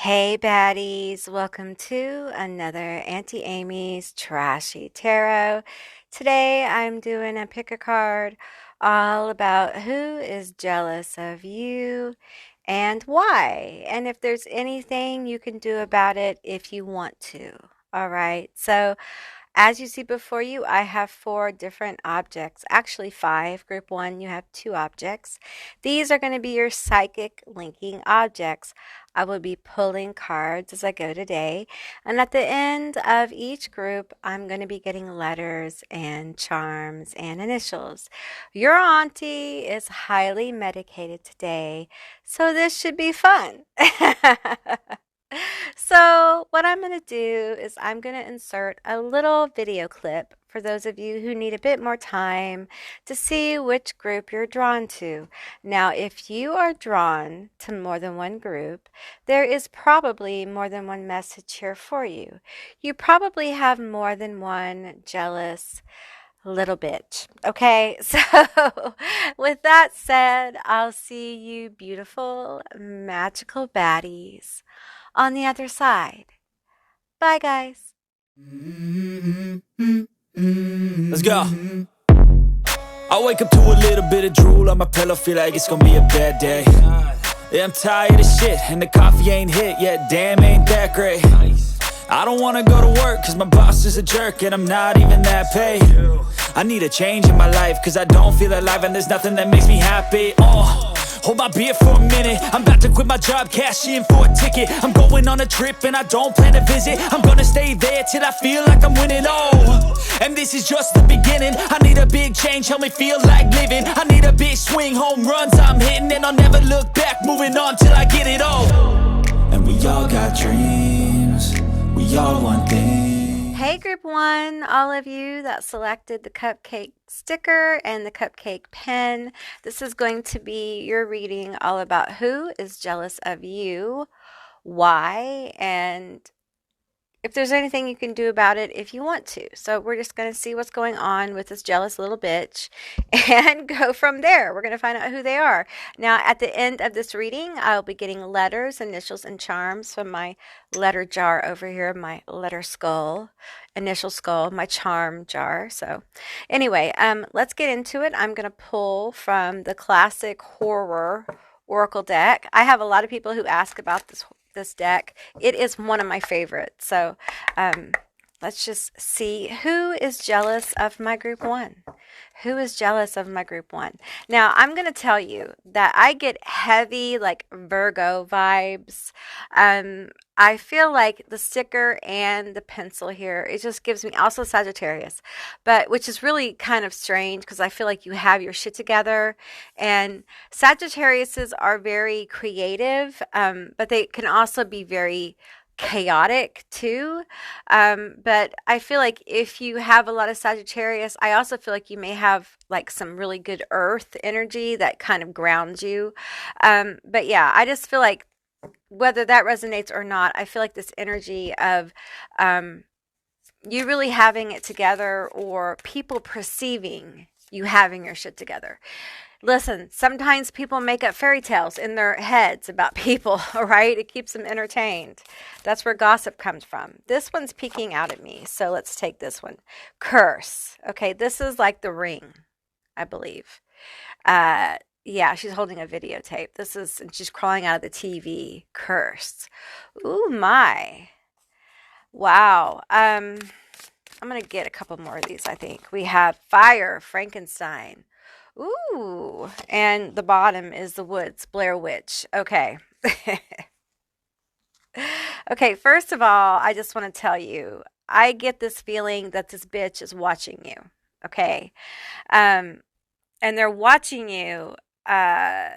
Hey baddies, welcome to another Auntie Amy's Trashy Tarot. Today I'm doing a pick a card all about who is jealous of you and why, and if there's anything you can do about it if you want to. All right, so as you see before you, I have four different objects, actually five. Group one, you have two objects. These are going to be your psychic linking objects. I will be pulling cards as I go today. And at the end of each group, I'm going to be getting letters and charms and initials. Your auntie is highly medicated today, so this should be fun. So what I'm going to do is I'm going to insert a little video clip for those of you who need a bit more time to see which group you're drawn to. Now, if you are drawn to more than one group, there is probably more than one message here for you. You probably have more than one jealous little bitch. Okay, so with that said, I'll see you beautiful, magical baddies on the other side. Bye, guys. Let's go. I wake up to a little bit of drool on my pillow, feel like it's gonna be a bad day. Yeah, I'm tired of shit, and the coffee ain't hit yet, damn, ain't that great. I don't wanna go to work, cause my boss is a jerk, and I'm not even that paid. I need a change in my life, cause I don't feel alive, and there's nothing that makes me happy. Hold my beer for a minute, I'm about to quit my job, cash in for a ticket. I'm going on a trip and I don't plan to visit. I'm gonna stay there till I feel like I'm winning, and this is just the beginning. I need a big change, help me feel like living. I need a big swing, home runs I'm hitting, and I'll never look back, moving on till I get it all. And we all got dreams, we all want things. Hey, group one, all of you that selected the cupcake sticker and the cupcake pen. This is going to be your reading all about who is jealous of you, why, and if there's anything you can do about it if you want to. So we're just going to see what's going on with this jealous little bitch and go from there. We're going to find out who they are. Now, at the end of this reading, I'll be getting letters, initials, and charms from my letter jar over here, my letter skull, initial skull, my charm jar. So anyway, let's get into it. I'm going to pull from the classic horror oracle deck. I have a lot of people who ask about this deck. It is one of my favorites. So let's just see who is jealous of my group one. Who is jealous of my group one? Now, I'm going to tell you that I get heavy, like Virgo vibes. I feel like the sticker and the pencil here, it just gives me also Sagittarius, but which is really kind of strange because I feel like you have your shit together. And Sagittariuses are very creative, but they can also be very chaotic too. But I feel like if you have a lot of Sagittarius, I also feel like you may have like some really good earth energy that kind of grounds you. But yeah, I just feel like whether that resonates or not, I feel like this energy of you really having it together or people perceiving you having your shit together. Listen, sometimes people make up fairy tales in their heads about people, all right? It keeps them entertained. That's where gossip comes from. This one's peeking out at me, so let's take this one. Curse. Okay, this is like the ring, I believe. Yeah, she's holding a videotape. She's crawling out of the TV. Curse. Ooh, my. Wow. I'm going to get a couple more of these, I think. We have Fire, Frankenstein. Ooh, and the bottom is the woods, Blair Witch. Okay. Okay, first of all, I just want to tell you, I get this feeling that this bitch is watching you. Okay. And they're watching you, and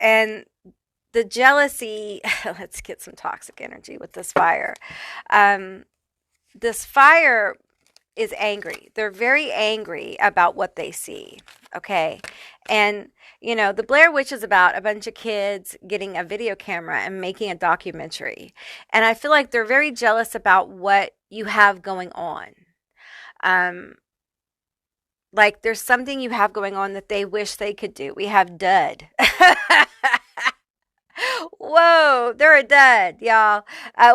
the jealousy, let's get some toxic energy with this fire. This fire is angry. They're very angry about what they see. Okay. And, the Blair Witch is about a bunch of kids getting a video camera and making a documentary. And I feel like they're very jealous about what you have going on. Like there's something you have going on that they wish they could do. We have dud. Whoa, they're a dud, y'all.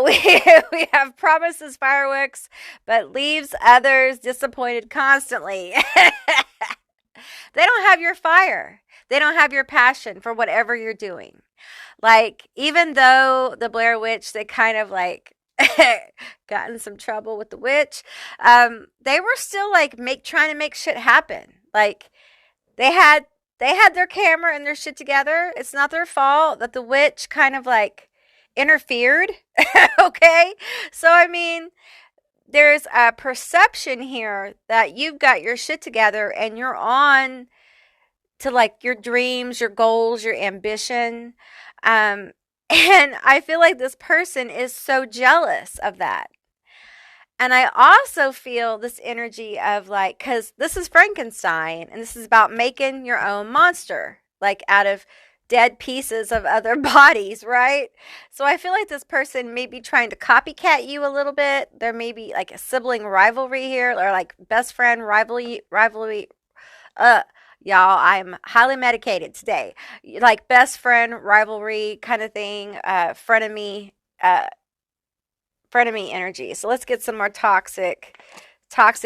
We we have promises fireworks, but leaves others disappointed constantly. They don't have your fire. They don't have your passion for whatever you're doing. Like, even though the Blair Witch, they kind of like got in some trouble with the witch, they were still like trying to make shit happen. Like, they had they had their camera and their shit together. It's not their fault that the witch kind of like interfered. Okay? So I mean, there's a perception here that you've got your shit together and you're on to like your dreams, your goals, your ambition. Um, and I feel like this person is so jealous of that. And I also feel this energy of like, because this is Frankenstein and this is about making your own monster, like out of dead pieces of other bodies, right? So I feel like this person may be trying to copycat you a little bit. There may be like a sibling rivalry here or like best friend rivalry. Uh, y'all, I'm highly medicated today. Like best friend rivalry kind of thing, uh, frenemy energy. So let's get some more toxic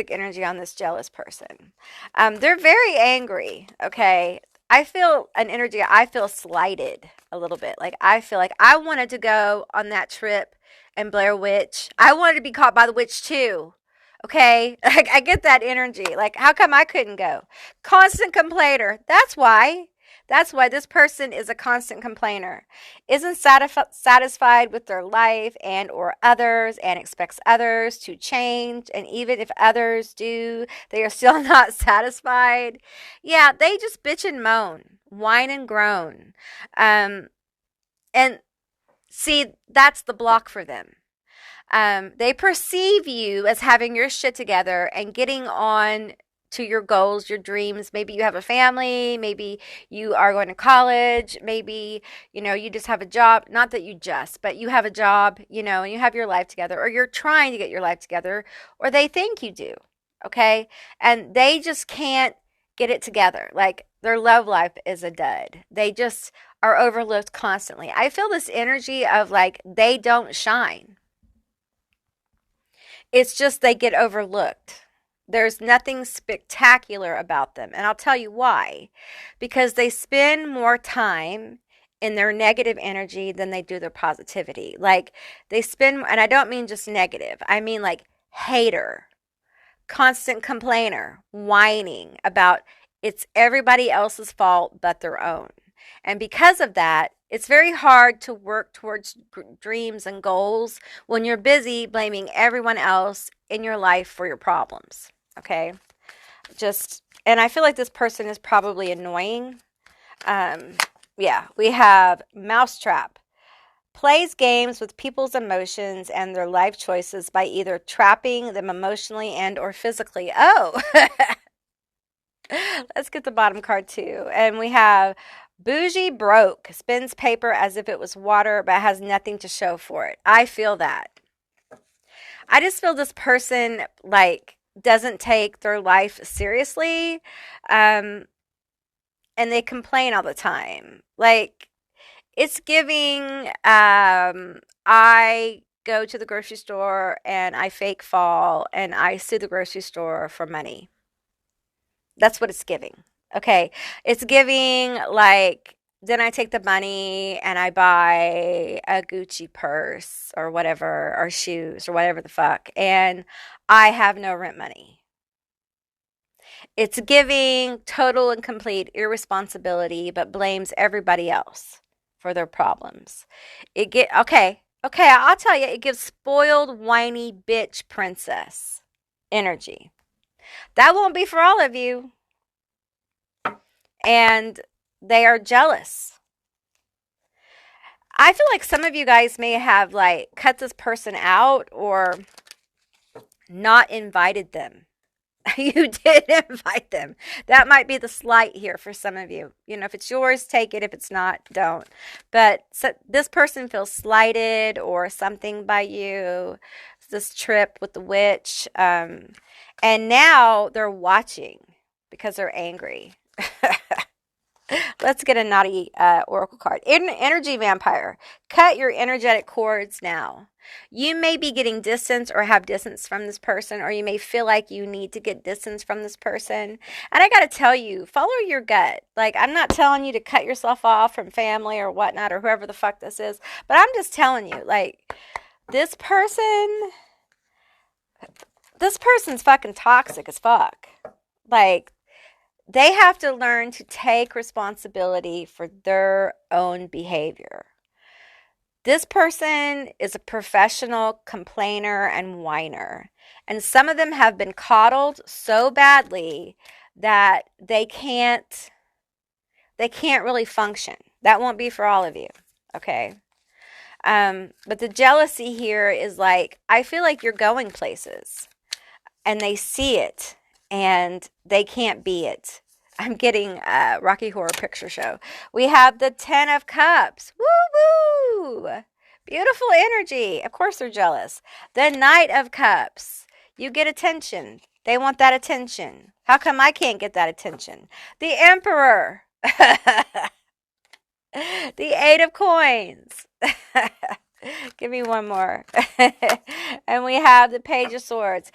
energy on this jealous person. They're very angry. Okay. I feel an energy. I feel slighted a little bit. Like I feel like I wanted to go on that trip and Blair Witch. I wanted to be caught by the witch too. Okay. Like I get that energy. Like how come I couldn't go? Constant complainer. That's why. That's why this person is a constant complainer, isn't satisfied with their life and or others and expects others to change. And even if others do, they are still not satisfied. Yeah, they just bitch and moan, whine and groan. And see, that's the block for them. They perceive you as having your shit together and getting on to your goals, your dreams. Maybe you have a family, maybe you are going to college, maybe, you just have a job. Not that you just, but you have a job, and you have your life together, or you're trying to get your life together, or they think you do. Okay. And they just can't get it together. Like their love life is a dud. They just are overlooked constantly. I feel this energy of like they don't shine. It's just they get overlooked. There's nothing spectacular about them. And I'll tell you why. Because they spend more time in their negative energy than they do their positivity. Like they spend, and I don't mean just negative, I mean like hater, constant complainer, whining about it's everybody else's fault but their own. And because of that, it's very hard to work towards dreams and goals when you're busy blaming everyone else in your life for your problems. Okay? And I feel like this person is probably annoying. Yeah, we have Mousetrap. Plays games with people's emotions and their life choices by either trapping them emotionally and or physically. Oh, let's get the bottom card too. And we have Bougie Broke. Spins paper as if it was water but has nothing to show for it. I feel that. I just feel this person like doesn't take their life seriously. And they complain all the time. Like it's giving I go to the grocery store and I fake fall and I sue the grocery store for money. That's what it's giving. Okay. It's giving like, then I take the money and I buy a Gucci purse or whatever, or shoes or whatever the fuck. And I have no rent money. It's giving total and complete irresponsibility, but blames everybody else for their problems. Okay, I'll tell you, it gives spoiled, whiny bitch princess energy. That won't be for all of you. And they are jealous. I feel like some of you guys may have like cut this person out or not invited them. You did invite them. That might be the slight here for some of you. If it's yours, take it. If it's not, don't. But so this person feels slighted or something by you. This trip with the witch. And now they're watching because they're angry. Let's get a naughty oracle card. Energy vampire. Cut your energetic cords now. You may be getting distance or have distance from this person, or you may feel like you need to get distance from this person. And I got to tell you, follow your gut. Like, I'm not telling you to cut yourself off from family or whatnot or whoever the fuck this is, but I'm just telling you, like, this person's fucking toxic as fuck. Like, they have to learn to take responsibility for their own behavior. This person is a professional complainer and whiner. And some of them have been coddled so badly that they can't really function. That won't be for all of you. Okay. But the jealousy here is like, I feel like you're going places and they see it and they can't be it. I'm getting a Rocky Horror Picture Show. We have the 10 of Cups. Woo woo! Beautiful energy. Of course they're jealous. The Knight of Cups. You get attention. They want that attention. How come I can't get that attention? The Emperor. The Eight of Coins. Give me one more. And we have the Page of Swords.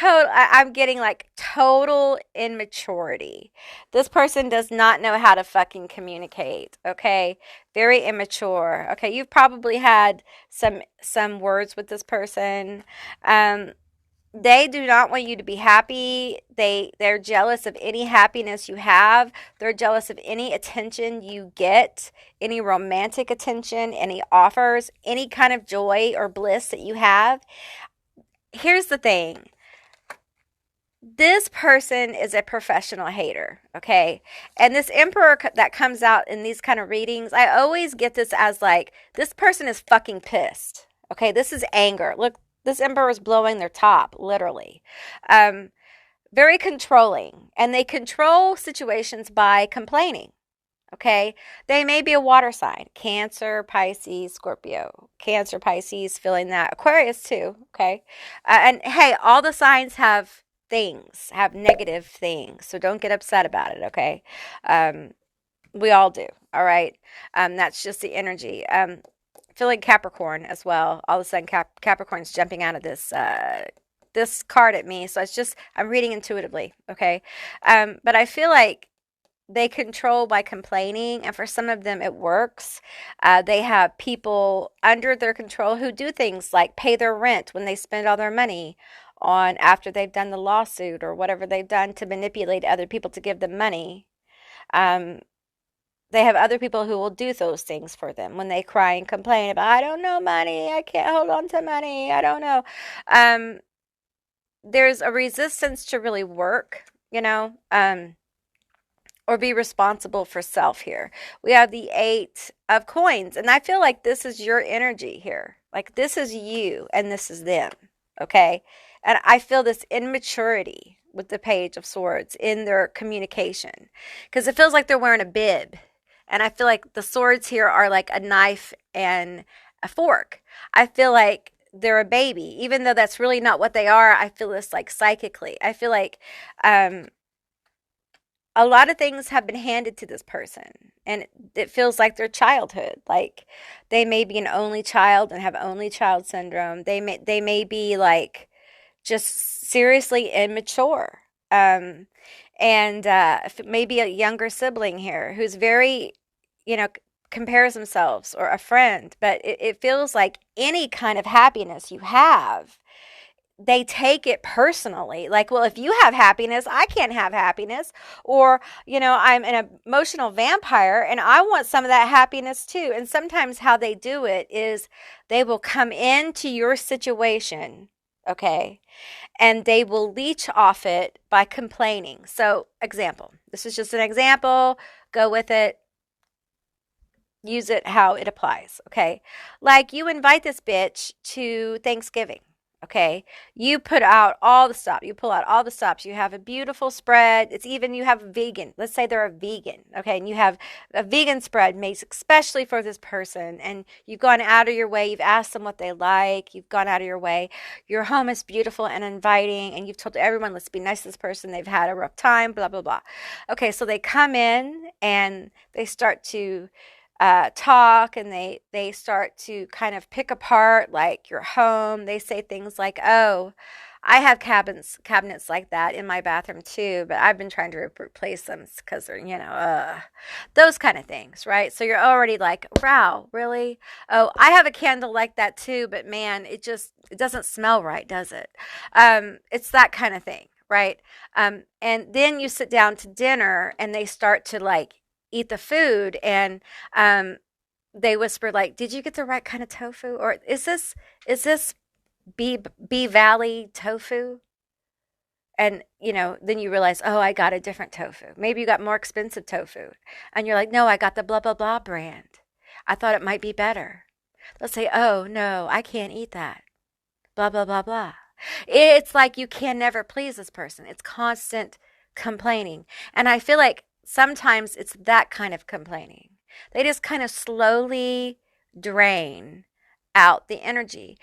I'm getting like total immaturity. This person does not know how to fucking communicate. Okay, very immature. Okay, you've probably had some words with this person. They do not want you to be happy. They're jealous of any happiness you have. They're jealous of any attention you get, any romantic attention, any offers, any kind of joy or bliss that you have. Here's the thing. This person is a professional hater, okay? And this Emperor that comes out in these kind of readings, I always get this as like, this person is fucking pissed, okay? This is anger. Look, this Emperor is blowing their top, literally. Very controlling. And they control situations by complaining, okay? They may be a water sign. Cancer, Pisces, Scorpio. Cancer, Pisces, feeling that. Aquarius too, okay? And hey, all the signs have negative things, so don't get upset about it, okay? We all do, all right? That's just the energy. Feeling Capricorn as well. All of a sudden Capricorn's jumping out of this card at me, so it's just, I'm reading intuitively, okay? But I feel like they control by complaining, and for some of them it works. They have people under their control who do things like pay their rent when they spend all their money on after they've done the lawsuit or whatever they've done to manipulate other people to give them money. They have other people who will do those things for them when they cry and complain about, I don't know money, I can't hold on to money, I don't know. There's a resistance to really work, or be responsible for self here. We have the Eight of Coins, and I feel like this is your energy here. Like, this is you and this is them, okay? And I feel this immaturity with the Page of Swords in their communication, because it feels like they're wearing a bib. And I feel like the swords here are like a knife and a fork. I feel like they're a baby, even though that's really not what they are. I feel this like psychically. I feel like a lot of things have been handed to this person, and it feels like their childhood. Like, they may be an only child and have only child syndrome. They may be like just seriously immature. And maybe a younger sibling here who's very, compares themselves, or a friend, but it feels like any kind of happiness you have, they take it personally. Like, well, if you have happiness, I can't have happiness. Or, I'm an emotional vampire and I want some of that happiness too. And sometimes how they do it is they will come into your situation, okay, and they will leech off it by complaining. So, example. This is just an example. Go with it. Use it how it applies, okay? Like, you invite this bitch to Thanksgiving, okay? You put out all the stops. You pull out all the stops. You have a beautiful spread. You have a vegan. Let's say they're a vegan, okay? And you have a vegan spread made especially for this person. And you've gone out of your way. You've asked them what they like. You've gone out of your way. Your home is beautiful and inviting. And you've told everyone, let's be nice to this person. They've had a rough time, blah, blah, blah. Okay, so they come in and they start to talk, and they start to kind of pick apart like your home. They say things like, "Oh, I have cabinets like that in my bathroom too, but I've been trying to replace them because they're, those kind of things, right?" So you're already like, "Wow, really? Oh, I have a candle like that too, but man, it doesn't smell right, does it?" It's that kind of thing, right? And then you sit down to dinner, and they start to like eat the food, and um, they whisper like, "Did you get the right kind of tofu? Or is this Bee Valley tofu?" And then you realize, "Oh, I got a different tofu. Maybe you got more expensive tofu." And you're like, "No, I got the blah blah blah brand. I thought it might be better." They'll say, "Oh no, I can't eat that. Blah blah blah blah." It's like you can never please this person. It's constant complaining. And I feel like sometimes it's that kind of complaining. They just kind of slowly drain out the energy.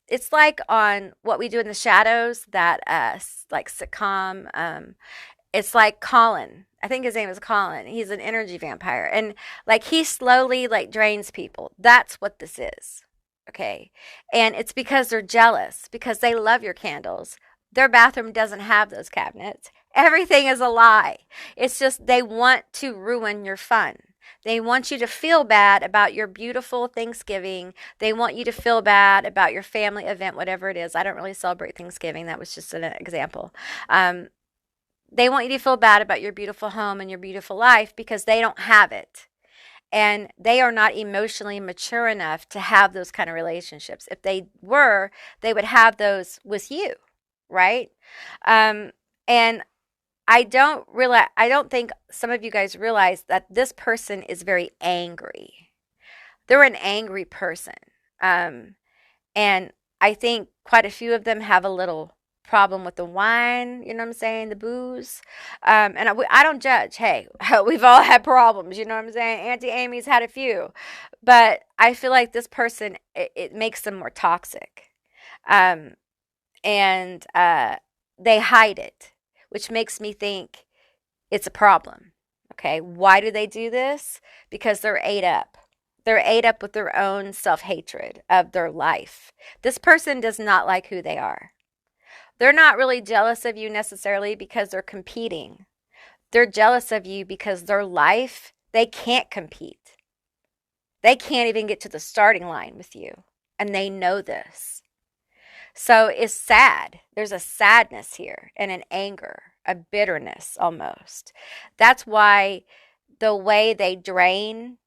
It's like on What We Do in the Shadows, that like sitcom. It's like Colin. I think his name is Colin. He's an energy vampire, and like he slowly like drains people. That's what this is. Okay. And it's because they're jealous, because they love your candles. Their bathroom doesn't have those cabinets. Everything is a lie. It's just they want to ruin your fun. They want you to feel bad about your beautiful Thanksgiving. They want you to feel bad about your family event, whatever it is. I don't really celebrate Thanksgiving. That was just an example. They want you to feel bad about your beautiful home and your beautiful life because they don't have it. And they are not emotionally mature enough to have those kind of relationships. If they were, they would have those with you, right? And I don't think some of you guys realize that this person is very angry. They're an angry person. And I think quite a few of them have a little problem with the wine, you know what I'm saying, the booze. And I don't judge. Hey, we've all had problems, you know what I'm saying? Auntie Amy's had a few. But I feel like this person, it makes them more toxic. Um, and they hide it, which makes me think it's a problem. Okay, why do they do this? Because they're ate up. They're ate up with their own self hatred of their life. This person does not like who they are. They're not really jealous of you necessarily because they're competing. They're jealous of you because their life, they can't compete. They can't even get to the starting line with you. And they know this. So it's sad. There's a sadness here and an anger, a bitterness almost. That's why the way they drain,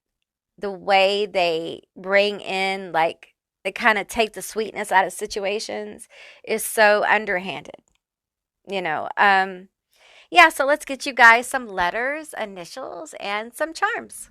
the way they bring in, like, they kind of take the sweetness out of situations is so underhanded, you know. Yeah, so let's get you guys some letters, initials, and some charms.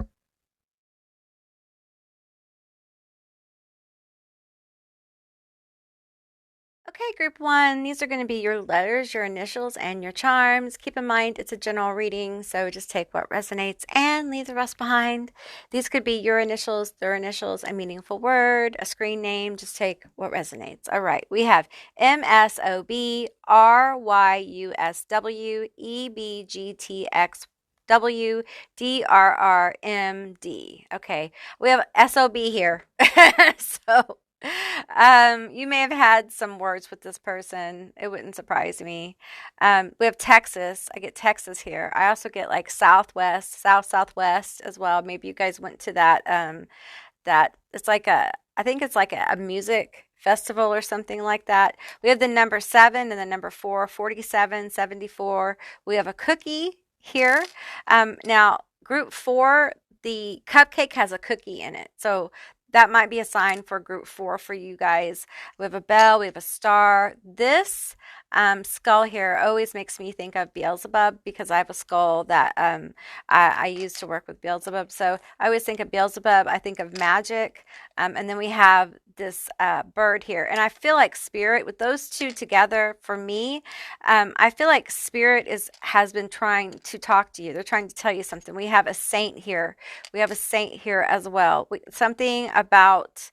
Okay, group one, these are going to be your letters, your initials, and your charms. Keep in mind it's a general reading, so just take what resonates and leave the rest behind. These could be your initials, their initials, a meaningful word, a screen name. Just take what resonates. All right, we have MSOBRYUSWEBGTXWDRRMD. Okay, we have SOB here. So you may have had some words with this person. It wouldn't surprise me. We have Texas. I get Texas here. I also get like Southwest, Southwest as well. Maybe you guys went to that. That it's like I think it's like a music festival or something like that. We have the number 7 and the number 4, 47, 74. We have a cookie here. Now, group 4, the cupcake has a cookie in it. So that might be a sign for group 4 for you guys. We have a bell, we have a star. This skull here always makes me think of Beelzebub because I have a skull that I used to work with Beelzebub. So I always think of Beelzebub. I think of magic. And then we have this bird here. And I feel like spirit, with those two together, for me, I feel like spirit has been trying to talk to you. They're trying to tell you something. We have a saint here. We have a saint here as well. Something about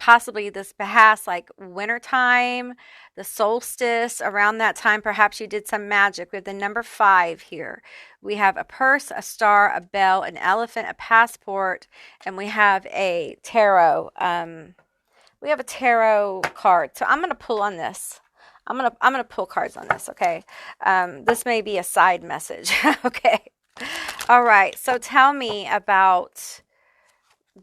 possibly this past like winter time, the solstice, around that time, perhaps you did some magic. We have the number 5 here. We have a purse, a star, a bell, an elephant, a passport, and we have a tarot. We have a tarot card. So I'm going to pull on this. I'm gonna pull cards on this, okay? This may be a side message, okay? All right, so tell me about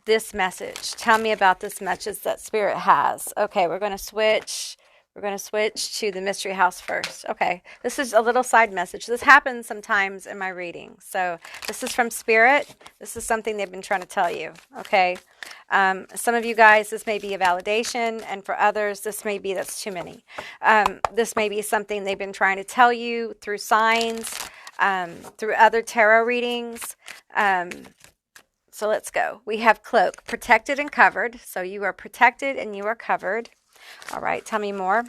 this message. Tell me about this message that Spirit has. Okay, we're going to switch. We're going to switch to the mystery house first. Okay, this is a little side message. This happens sometimes in my reading. So this is from Spirit. This is something they've been trying to tell you, okay? Some of you guys, this may be a validation, and for others, this may be, that's too many. This may be something they've been trying to tell you through signs, through other tarot readings. So let's go. We have cloak, protected and covered. So you are protected and you are covered. All right, tell me more.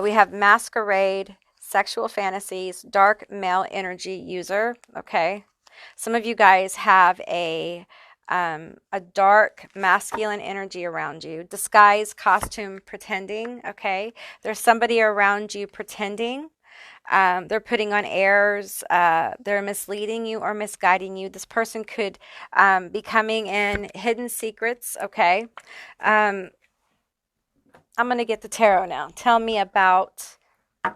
We have masquerade, sexual fantasies, dark male energy user. Okay. Some of you guys have a dark masculine energy around you. Disguise, costume, pretending. Okay. There's somebody around you pretending. They're putting on airs. They're misleading you or misguiding you. This person could be coming in hidden secrets. Okay. I'm going to get the tarot now. Tell me about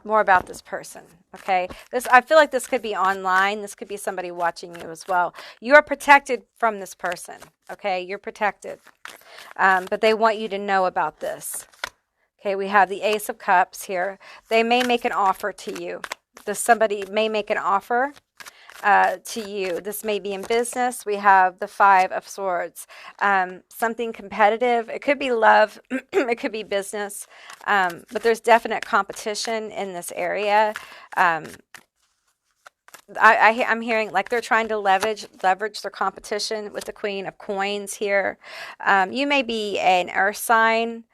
more about this person. Okay. I feel like this could be online. This could be somebody watching you as well. You are protected from this person. Okay. You're protected. But they want you to know about this. Okay, we have the Ace of Cups here. They may make an offer to you. Somebody may make an offer to you. This may be in business. We have the 5 of Swords. Something competitive. It could be love. It could be business. But there's definite competition in this area. I'm hearing like they're trying to leverage their competition with the Queen of Coins here. You may be an earth sign.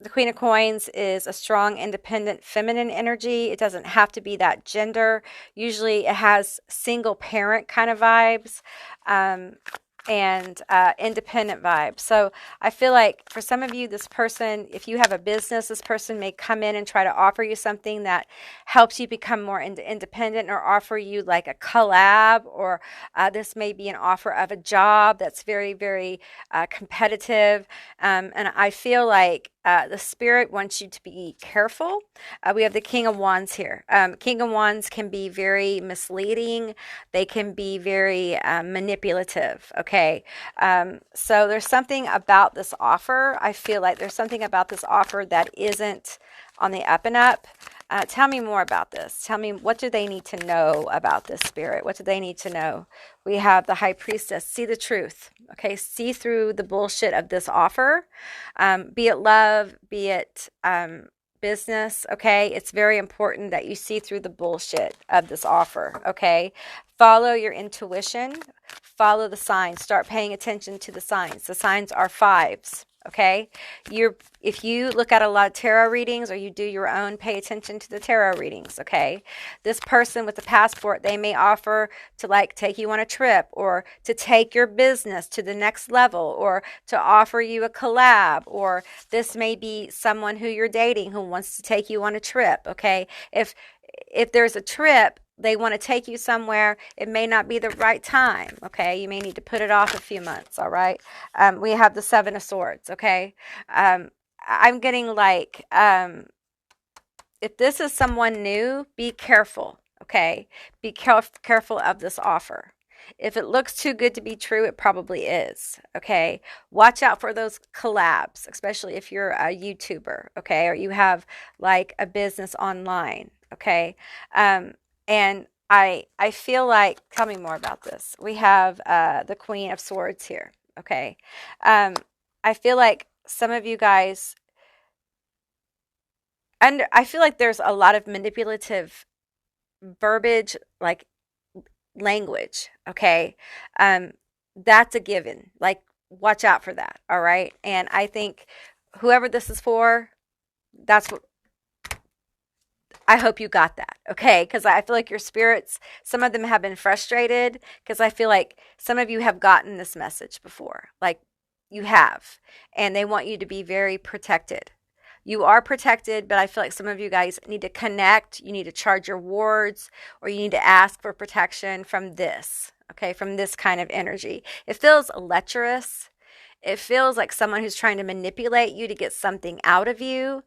The Queen of Coins is a strong, independent, feminine energy. It doesn't have to be that gender. Usually it has single parent kind of vibes. And independent vibes. So I feel like for some of you, this person, if you have a business, this person may come in and try to offer you something that helps you become more independent, or offer you like a collab, or this may be an offer of a job that's very, very competitive. And I feel like the Spirit wants you to be careful. We have the King of Wands here. King of Wands can be very misleading. They can be very manipulative. Okay. So there's something about this offer. I feel like there's something about this offer that isn't on the up and up. Tell me more about this. Tell me, what do they need to know about this, Spirit? What do they need to know? We have the High Priestess. See the truth. Okay, see through the bullshit of this offer. Be it love, be it business. Okay, it's very important that you see through the bullshit of this offer. Okay, follow your intuition. Follow the signs. Start paying attention to the signs. The signs are 5s. Okay, if you look at a lot of tarot readings, or you do your own, pay attention to the tarot readings. Okay, this person with the passport, they may offer to like take you on a trip, or to take your business to the next level, or to offer you a collab, or this may be someone who you're dating who wants to take you on a trip. Okay, if there's a trip, they want to take you somewhere, it may not be the right time. Okay, you may need to put it off a few months. All right. We have the 7 of Swords. Okay. I'm getting like, if this is someone new, be careful. Okay, be careful of this offer. If it looks too good to be true, it probably is. Okay, watch out for those collabs, especially if you're a YouTuber. Okay, or you have like a business online. Okay. And I feel like, tell me more about this. We have the Queen of Swords here. Okay. I feel like some of you guys, and I feel like there's a lot of manipulative verbiage, like language. Okay. That's a given. Like, watch out for that. All right. And I think whoever this is for, that's what, I hope you got that, okay? Because I feel like your spirits, some of them have been frustrated, because I feel like some of you have gotten this message before. Like, you have, and they want you to be very protected. You are protected, but I feel like some of you guys need to connect. You need to charge your wards, or you need to ask for protection from this, okay, from this kind of energy. It feels lecherous. It feels like someone who's trying to manipulate you to get something out of you,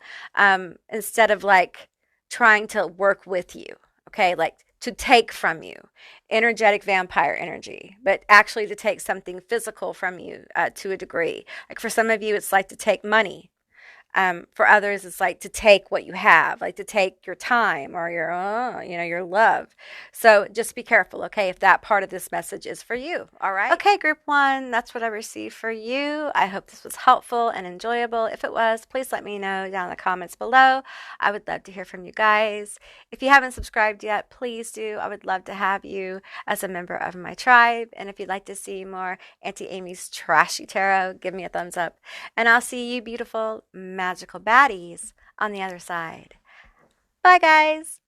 instead of like trying to work with you, okay, like to take from you. Energetic vampire energy, but actually to take something physical from you, to a degree. Like for some of you, it's like to take money. For others, it's like to take what you have, like to take your time or your, your love. So just be careful, okay, if that part of this message is for you. All right. Okay, group one, that's what I received for you. I hope this was helpful and enjoyable. If it was, please let me know down in the comments below. I would love to hear from you guys. If you haven't subscribed yet, please do. I would love to have you as a member of my tribe. And if you'd like to see more Auntie Amy's Trashy Tarot, give me a thumbs up. And I'll see you beautiful, magical baddies on the other side. Bye, guys.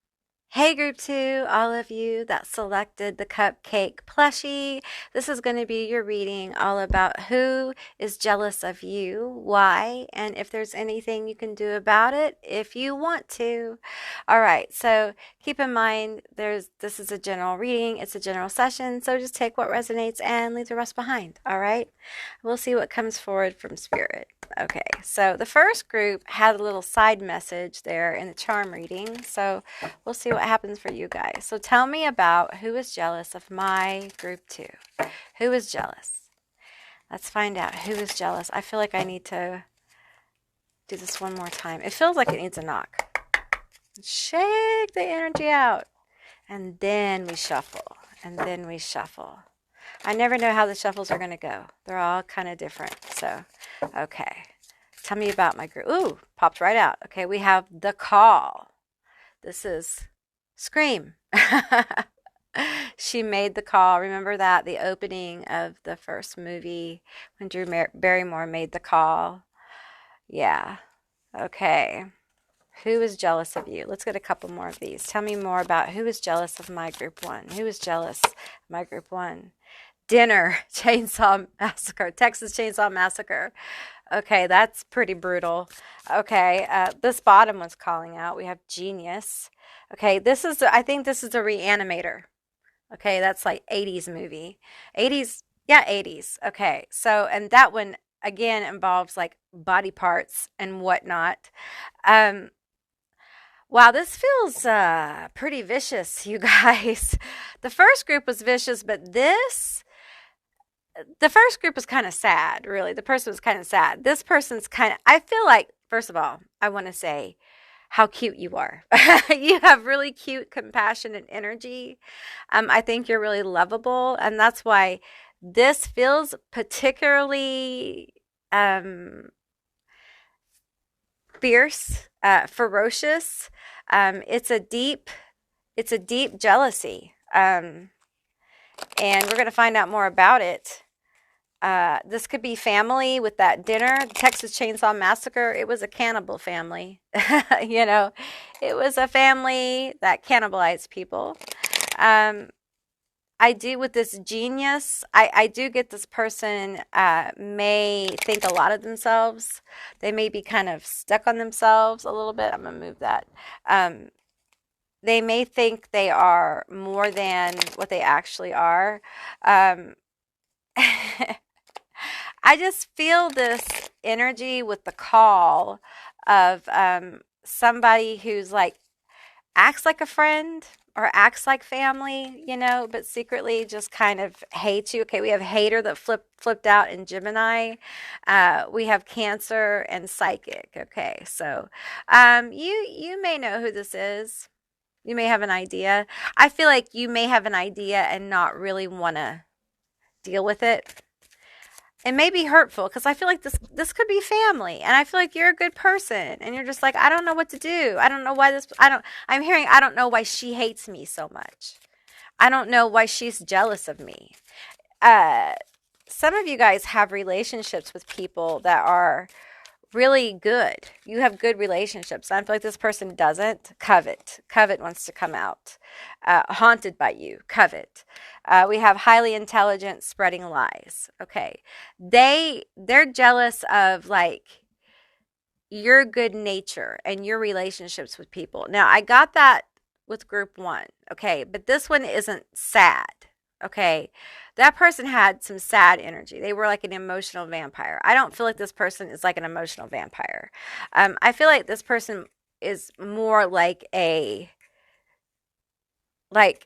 Hey, group two, all of you that selected the Cupcake Plushie. This is going to be your reading all about who is jealous of you, why, and if there's anything you can do about it if you want to. All right, so keep in mind this is a general reading. It's a general session, so just take what resonates and leave the rest behind. All right, we'll see what comes forward from Spirit. Okay, so the first group had a little side message there in the charm reading, so we'll see what happens for you guys. So tell me about who is jealous of my group two. Who is jealous? Let's find out who is jealous. I feel like I need to do this one more time. It feels like it needs a knock. Shake the energy out. And then we shuffle. And then we shuffle. I never know how the shuffles are going to go. They're all kind of different. So, okay. Tell me about my group. Ooh, popped right out. Okay, we have the call. This is Scream. She made the call. Remember that? The opening of the first movie when Drew Barrymore made the call. Yeah. Okay. Who is jealous of you? Let's get a couple more of these. Tell me more about who is jealous of my group one. Who is jealous of my group one? Dinner, Chainsaw Massacre, Texas Chainsaw Massacre. Okay, that's pretty brutal. Okay, this bottom one's calling out. We have Genius. Okay, I think this is a Reanimator. Okay, that's like 80s movie. 80s, yeah, 80s. Okay, so, and that one, again, involves like body parts and whatnot. Wow, this feels pretty vicious, you guys. The first group was vicious, but the first group was kind of sad, really. The person was kind of sad. This person's I feel like, first of all, I want to say how cute you are. You have really cute, compassionate energy. I think you're really lovable, and that's why this feels particularly fierce, ferocious. It's a deep jealousy. And we're going to find out more about it. This could be family with that dinner. Texas Chainsaw Massacre, it was a cannibal family. It was a family that cannibalized people. I do with this Genius, I do get this person may think a lot of themselves. They may be kind of stuck on themselves a little bit. I'm going to move that. They may think they are more than what they actually are. I just feel this energy with the call of somebody who's like acts like a friend or acts like family, but secretly just kind of hates you. Okay, we have hater that flipped out in Gemini. We have Cancer and Psychic. Okay, so you may know who this is. You may have an idea. I feel like you may have an idea and not really want to deal with it. It may be hurtful because I feel like this could be family, and I feel like you're a good person, and you're just like, I don't know what to do. I don't know why I don't know why she hates me so much. I don't know why she's jealous of me. Some of you guys have relationships with people that are really good. You have good relationships. I feel like this person doesn't. Covet. Covet wants to come out. Haunted by you. Covet. We have highly intelligent, spreading lies. Okay. They're jealous of like your good nature and your relationships with people. Now, I got that with group one. Okay. But this one isn't sad. Okay. That person had some sad energy. They were like an emotional vampire. I don't feel like this person is like an emotional vampire. I feel like this person is more like like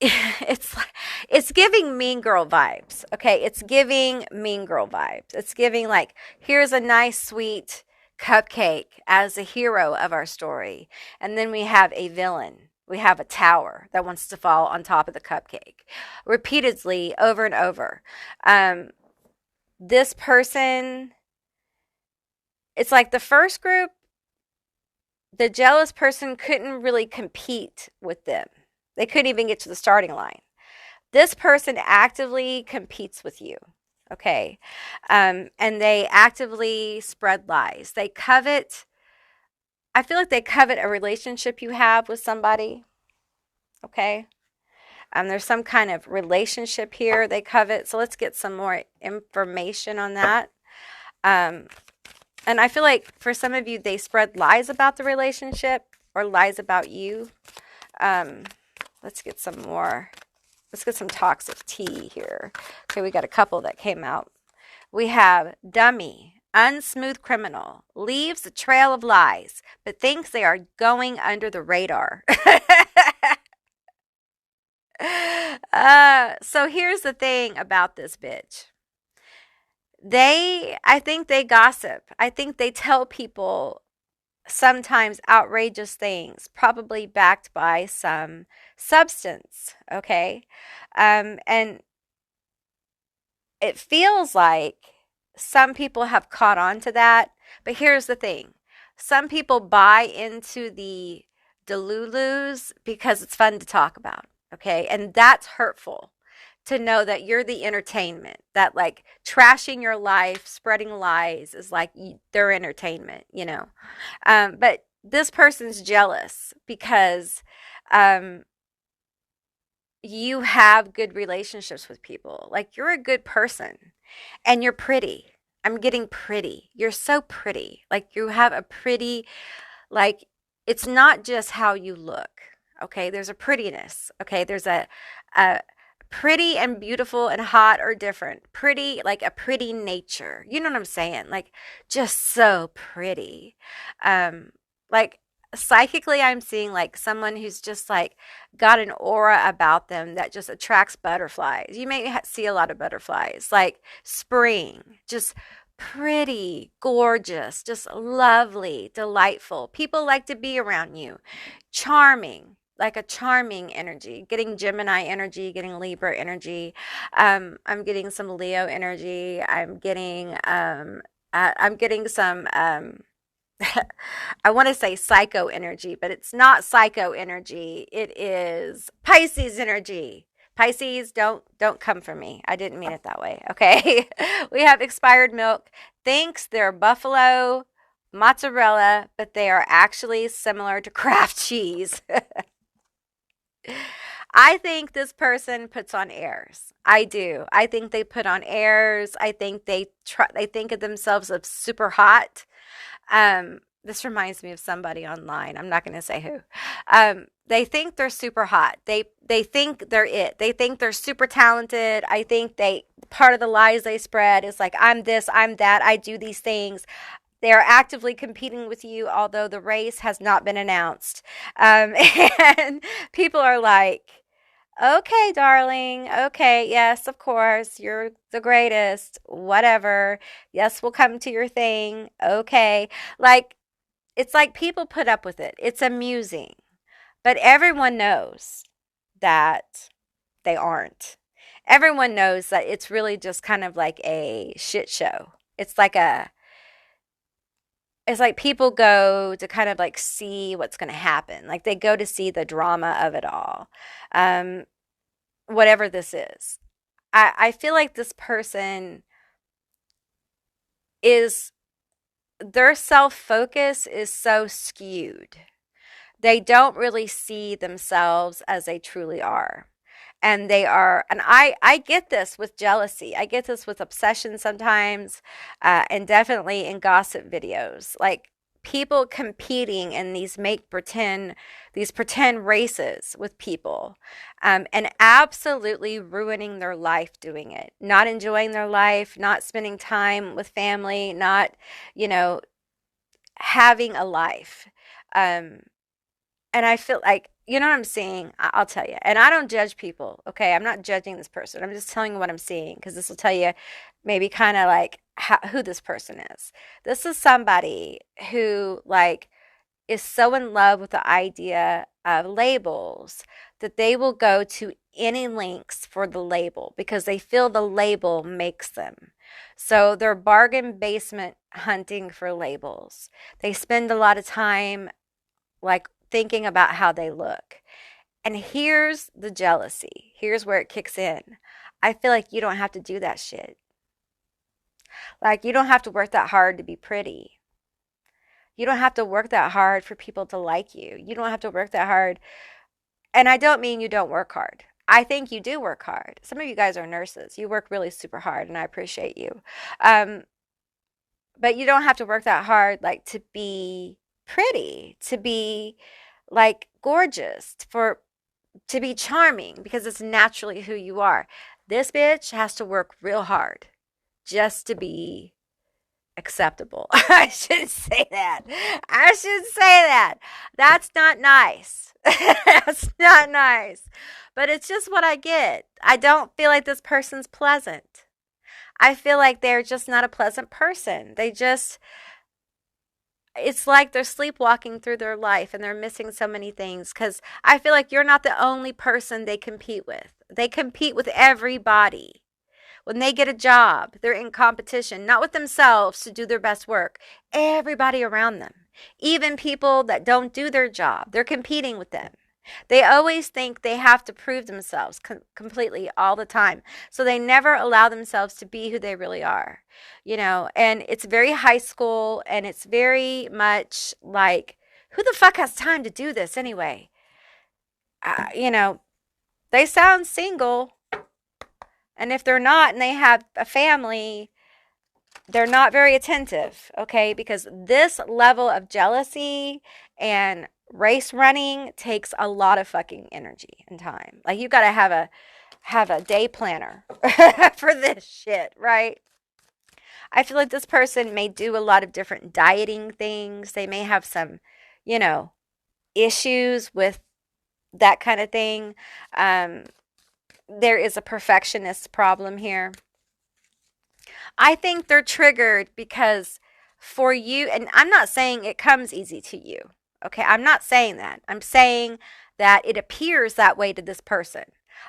it's giving mean girl vibes. Okay, it's giving mean girl vibes. It's giving like, here's a nice sweet cupcake as a hero of our story, and then we have a villain. We have a tower that wants to fall on top of the cupcake repeatedly over and over. This person, it's like the first group, the jealous person couldn't really compete with them. They couldn't even get to the starting line. This person actively competes with you, okay? And they actively spread lies. They covet, I feel like they covet a relationship you have with somebody, okay? There's some kind of relationship here they covet. So let's get some more information on that. And I feel like for some of you, they spread lies about the relationship or lies about you. Let's get some more. Let's get some toxic tea here. Okay, we got a couple that came out. We have dummy, unsmooth criminal, leaves a trail of lies, but thinks they are going under the radar. So here's the thing about this bitch. I think they gossip. I think they tell people sometimes outrageous things, probably backed by some substance, okay? And it feels like some people have caught on to that, but here's the thing. Some people buy into the delulus because it's fun to talk about, okay? And that's hurtful to know that you're the entertainment, that like trashing your life, spreading lies is like their entertainment, you know? But this person's jealous because you have good relationships with people. Like you're a good person and you're pretty. I'm getting pretty. You're so pretty. Like you have a pretty, like it's not just how you look. Okay. There's a prettiness. Okay. There's a pretty and beautiful and hot are different. Pretty, like a pretty nature. You know what I'm saying? Like just so pretty. Like psychically, I'm seeing like someone who's just like got an aura about them that just attracts butterflies. You may see a lot of butterflies, like spring, just pretty, gorgeous, just lovely, delightful. People like to be around you. Charming, like a charming energy, getting Gemini energy, getting Libra energy. I'm getting some Leo energy. I'm getting some I want to say psycho energy, but it's not psycho energy. It is Pisces energy. Pisces, don't come for me. I didn't mean it that way. Okay. We have expired milk. Thinks they're buffalo mozzarella, but they are actually similar to Kraft cheese. I think this person puts on airs. I do. I think they put on airs. I think they think of themselves as super hot. This reminds me of somebody online. I'm not going to say who. They think they're super hot. They think they're it. They think they're super talented. I think part of the lies they spread is like, I'm this, I'm that, I do these things. They are actively competing with you, although the race has not been announced. And people are like, okay, darling. Okay, yes, of course. You're the greatest. Whatever. Yes, we'll come to your thing. Okay. Like, it's like people put up with it. It's amusing. But everyone knows that they aren't. Everyone knows that it's really just kind of like a shit show. It's like people go to kind of like see what's going to happen. Like they go to see the drama of it all. Whatever this is. I feel like this person is their self-focus is so skewed. They don't really see themselves as they truly are. And they are, and I get this with jealousy. I get this with obsession sometimes, and definitely in gossip videos. Like people competing in these pretend races with people, and absolutely ruining their life doing it. Not enjoying their life, not spending time with family, not, you know, having a life. Um, and I feel like, you know what I'm seeing? I'll tell you. And I don't judge people, okay? I'm not judging this person. I'm just telling you what I'm seeing because this will tell you maybe kind of like who this person is. This is somebody who, like, is so in love with the idea of labels that they will go to any lengths for the label because they feel the label makes them. So they're bargain basement hunting for labels. They spend a lot of time, like, thinking about how they look. And here's the jealousy. Here's where it kicks in. I feel like you don't have to do that shit. Like, you don't have to work that hard to be pretty. You don't have to work that hard for people to like you. You don't have to work that hard. And I don't mean you don't work hard. I think you do work hard. Some of you guys are nurses. You work really super hard, and I appreciate you. But you don't have to work that hard, like, to be pretty, to be, like, gorgeous, to be charming, because it's naturally who you are. This bitch has to work real hard just to be acceptable. I shouldn't say that. I shouldn't say that. That's not nice. That's not nice. But it's just what I get. I don't feel like this person's pleasant. I feel like they're just not a pleasant person. It's like they're sleepwalking through their life and they're missing so many things, because I feel like you're not the only person they compete with. They compete with everybody. When they get a job, they're in competition, not with themselves to do their best work, everybody around them. Even people that don't do their job, they're competing with them. They always think they have to prove themselves completely all the time. So they never allow themselves to be who they really are, you know, and it's very high school, and it's very much like, who the fuck has time to do this anyway? You know, they sound single. And if they're not and they have a family, they're not very attentive, okay? Because this level of jealousy and race running takes a lot of fucking energy and time. Like, you got to have a day planner for this shit, right? I feel like this person may do a lot of different dieting things. They may have some, you know, issues with that kind of thing. There is a perfectionist problem here. I think they're triggered because for you, and I'm not saying it comes easy to you, okay? I'm not saying that. I'm saying that it appears that way to this person.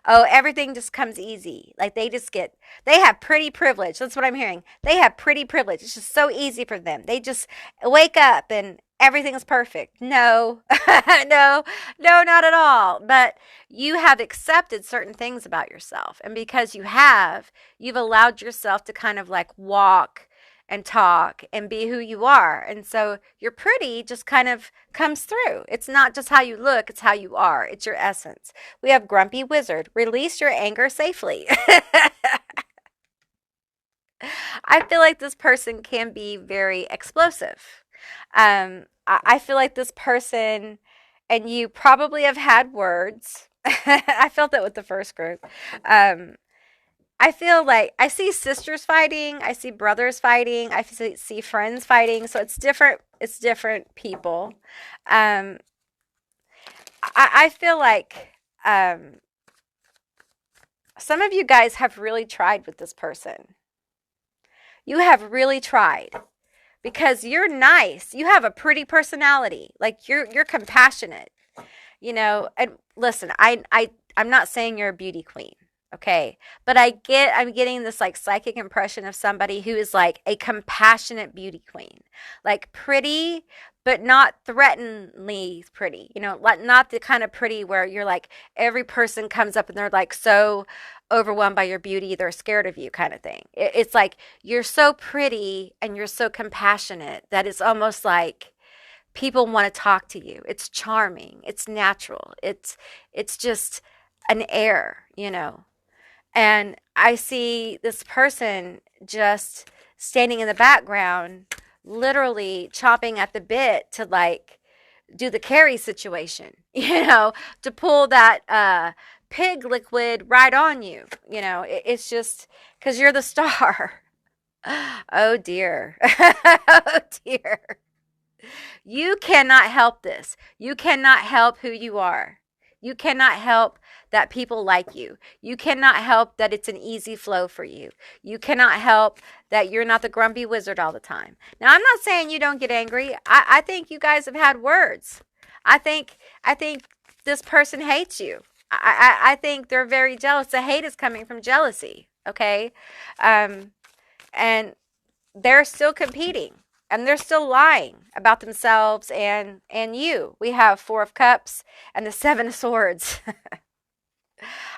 Oh, everything just comes easy. Like, they have pretty privilege. That's what I'm hearing. They have pretty privilege. It's just so easy for them. They just wake up and everything's perfect. No, no, no, not at all. But you have accepted certain things about yourself. And because you've allowed yourself to kind of like walk and talk and be who you are. And so your pretty just kind of comes through. It's not just how you look, it's how you are. It's your essence. We have Grumpy Wizard. Release your anger safely. I feel like this person can be very explosive. I feel like this person, and you probably have had words. I felt that with the first group. I feel like I see sisters fighting, I see brothers fighting, I see friends fighting. So it's different. It's different people. I feel like some of you guys have really tried with this person. You have really tried. Because you're nice. You have a pretty personality. Like, you're compassionate. You know, and listen, I'm not saying you're a beauty queen, okay? But I'm getting this like psychic impression of somebody who is like a compassionate beauty queen. Like, pretty, but not threateningly pretty. You know, like, not the kind of pretty where you're like, every person comes up and they're like so overwhelmed by your beauty. They're scared of you kind of thing. It's like you're so pretty and you're so compassionate that it's almost like people want to talk to you. It's charming. It's natural. It's just an air, you know. And I see this person just standing in the background, literally chomping at the bit to like do the Carrie situation, you know, to pull that pig liquid right on you. You know, it's just because you're the star. Oh dear. Oh dear. You cannot help this. You cannot help who you are. You cannot help that people like you. You cannot help that it's an easy flow for you. You cannot help that you're not the grumpy wizard all the time. Now, I'm not saying you don't get angry. I think you guys have had words. I think this person hates you. I think they're very jealous. The hate is coming from jealousy, okay? And they're still competing. And they're still lying about themselves and you. We have 4 of Cups and the 7 of Swords.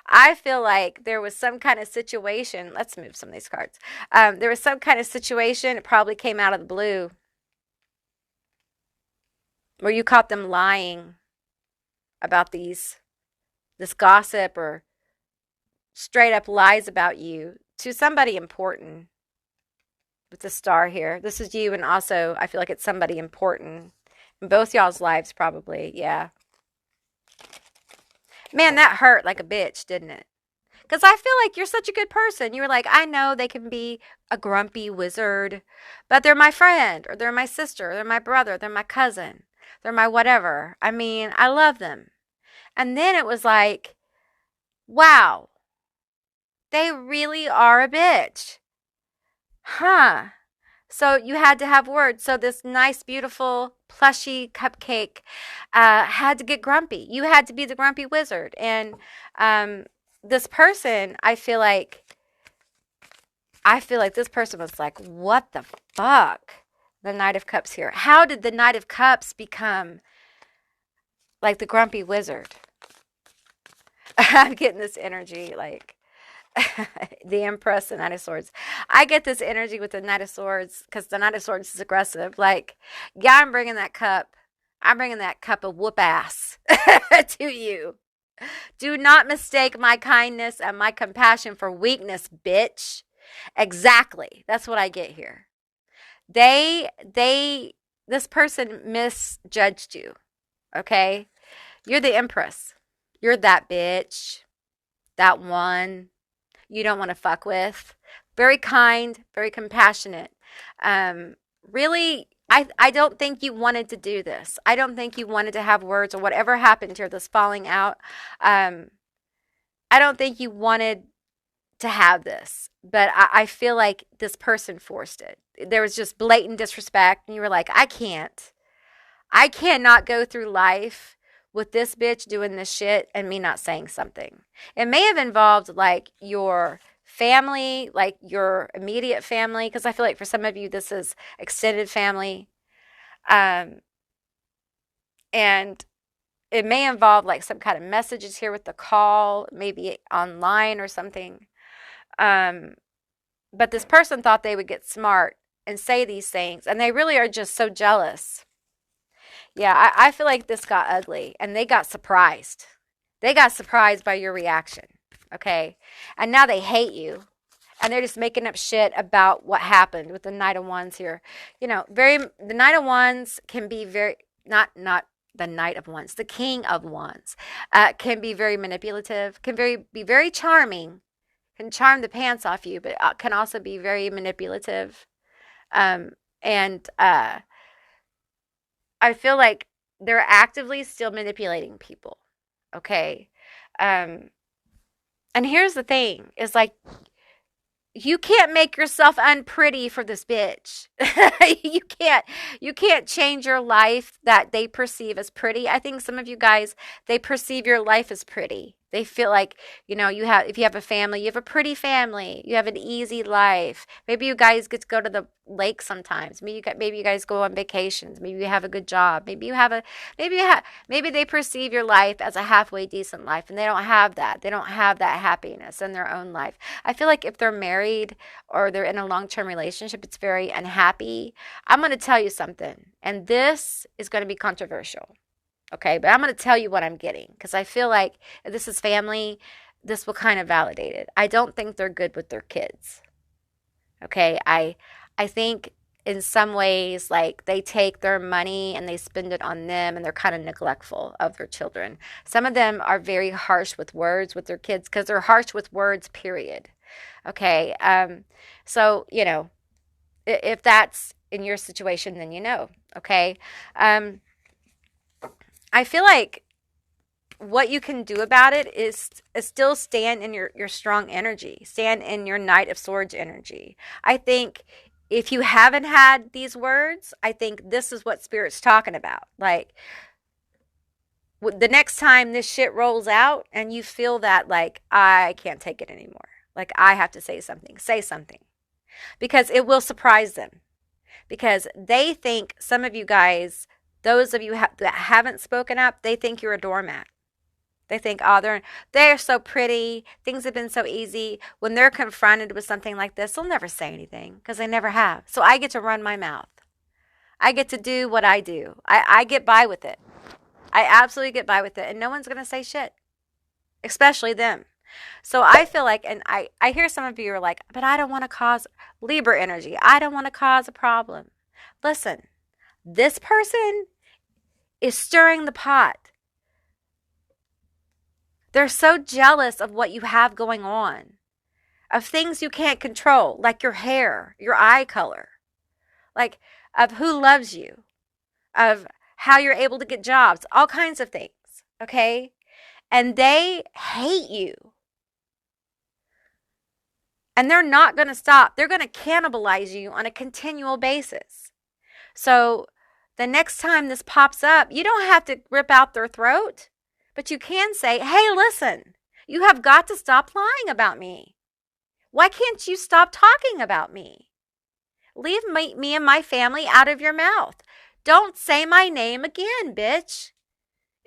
I feel like there was some kind of situation. Let's move some of these cards. There was some kind of situation. It probably came out of the blue where you caught them lying about this gossip or straight up lies about you to somebody important. With the star here. This is you, and also I feel like it's somebody important in both y'all's lives, probably. Yeah. Man, that hurt like a bitch, didn't it? Because I feel like you're such a good person. You were like, I know they can be a grumpy wizard, but they're my friend, or they're my sister, or they're my brother, they're my cousin, they're my whatever. I mean, I love them. And then it was like, wow, they really are a bitch. Huh. So you had to have words. So this nice, beautiful, plushy cupcake had to get grumpy. You had to be the grumpy wizard. And this person, I feel like this person was like, what the fuck? The Knight of Cups here. How did the Knight of Cups become like the grumpy wizard? I'm getting this energy like the Empress and Knight of Swords. I get this energy with the Knight of Swords because the Knight of Swords is aggressive. Like, yeah, I'm bringing that cup. I'm bringing that cup of whoop ass to you. Do not mistake my kindness and my compassion for weakness, bitch. Exactly. That's what I get here. This person misjudged you. Okay? You're the Empress. You're that bitch. That one you don't want to fuck with. Very kind, very compassionate. Really, I don't think you wanted to do this. I don't think you wanted to have words or whatever happened here, this falling out. I don't think you wanted to have this, but I feel like this person forced it. There was just blatant disrespect, and you were like, I cannot go through life with this bitch doing this shit and me not saying something. It may have involved like your family, like your immediate family, because I feel like for some of you this is extended family. And it may involve like some kind of messages here with the call, maybe online or something. But this person thought they would get smart and say these things, and they really are just so jealous. Yeah, I feel like this got ugly, and they got surprised. They got surprised by your reaction, okay? And now they hate you, and they're just making up shit about what happened with the Knight of Wands here. You know, the Knight of Wands can be very, not the Knight of Wands, the King of Wands, can be very manipulative, can be very charming, can charm the pants off you, but can also be very manipulative. I feel like they're actively still manipulating people, okay? And here's the thing, is like, you can't make yourself unpretty for this bitch. You can't change your life that they perceive as pretty. I think some of you guys, they perceive your life as pretty. They feel like, if you have a family, you have a pretty family, you have an easy life. Maybe you guys get to go to the lake sometimes. Maybe you guys go on vacations. Maybe you have a good job. Maybe they perceive your life as a halfway decent life, and they don't have that. They don't have that happiness in their own life. I feel like if they're married or they're in a long-term relationship, it's very unhappy. I'm going to tell you something, and this is going to be controversial. Okay, but I'm going to tell you what I'm getting because I feel like if this is family, this will kind of validate it. I don't think they're good with their kids. Okay, I think in some ways, like, they take their money and they spend it on them, and they're kind of neglectful of their children. Some of them are very harsh with words with their kids because they're harsh with words, period. Okay, so if that's in your situation, then okay. I feel like what you can do about it is still stand in your strong energy, stand in your Knight of Swords energy. I think if you haven't had these words, I think this is what Spirit's talking about. Like, the next time this shit rolls out and you feel that, like, I can't take it anymore, like, I have to say something, because it will surprise them. Because they think, some of you guys, those of you that haven't spoken up, they think you're a doormat. They think, oh, they're so pretty. Things have been so easy. When they're confronted with something like this, they'll never say anything because they never have. So I get to run my mouth. I get to do what I do. I get by with it. I absolutely get by with it. And no one's going to say shit, especially them. So I feel like, and I hear some of you are like, but I don't want to cause Libra energy. I don't want to cause a problem. Listen, this person is stirring the pot. They're so jealous of what you have going on, of things you can't control, like your hair, your eye color, like of who loves you, of how you're able to get jobs, all kinds of things, okay? And they hate you. And they're not going to stop. They're going to cannibalize you on a continual basis. So the next time this pops up, you don't have to rip out their throat, but you can say, hey, listen, you have got to stop lying about me. Why can't you stop talking about me? Leave me and my family out of your mouth. Don't say my name again, bitch,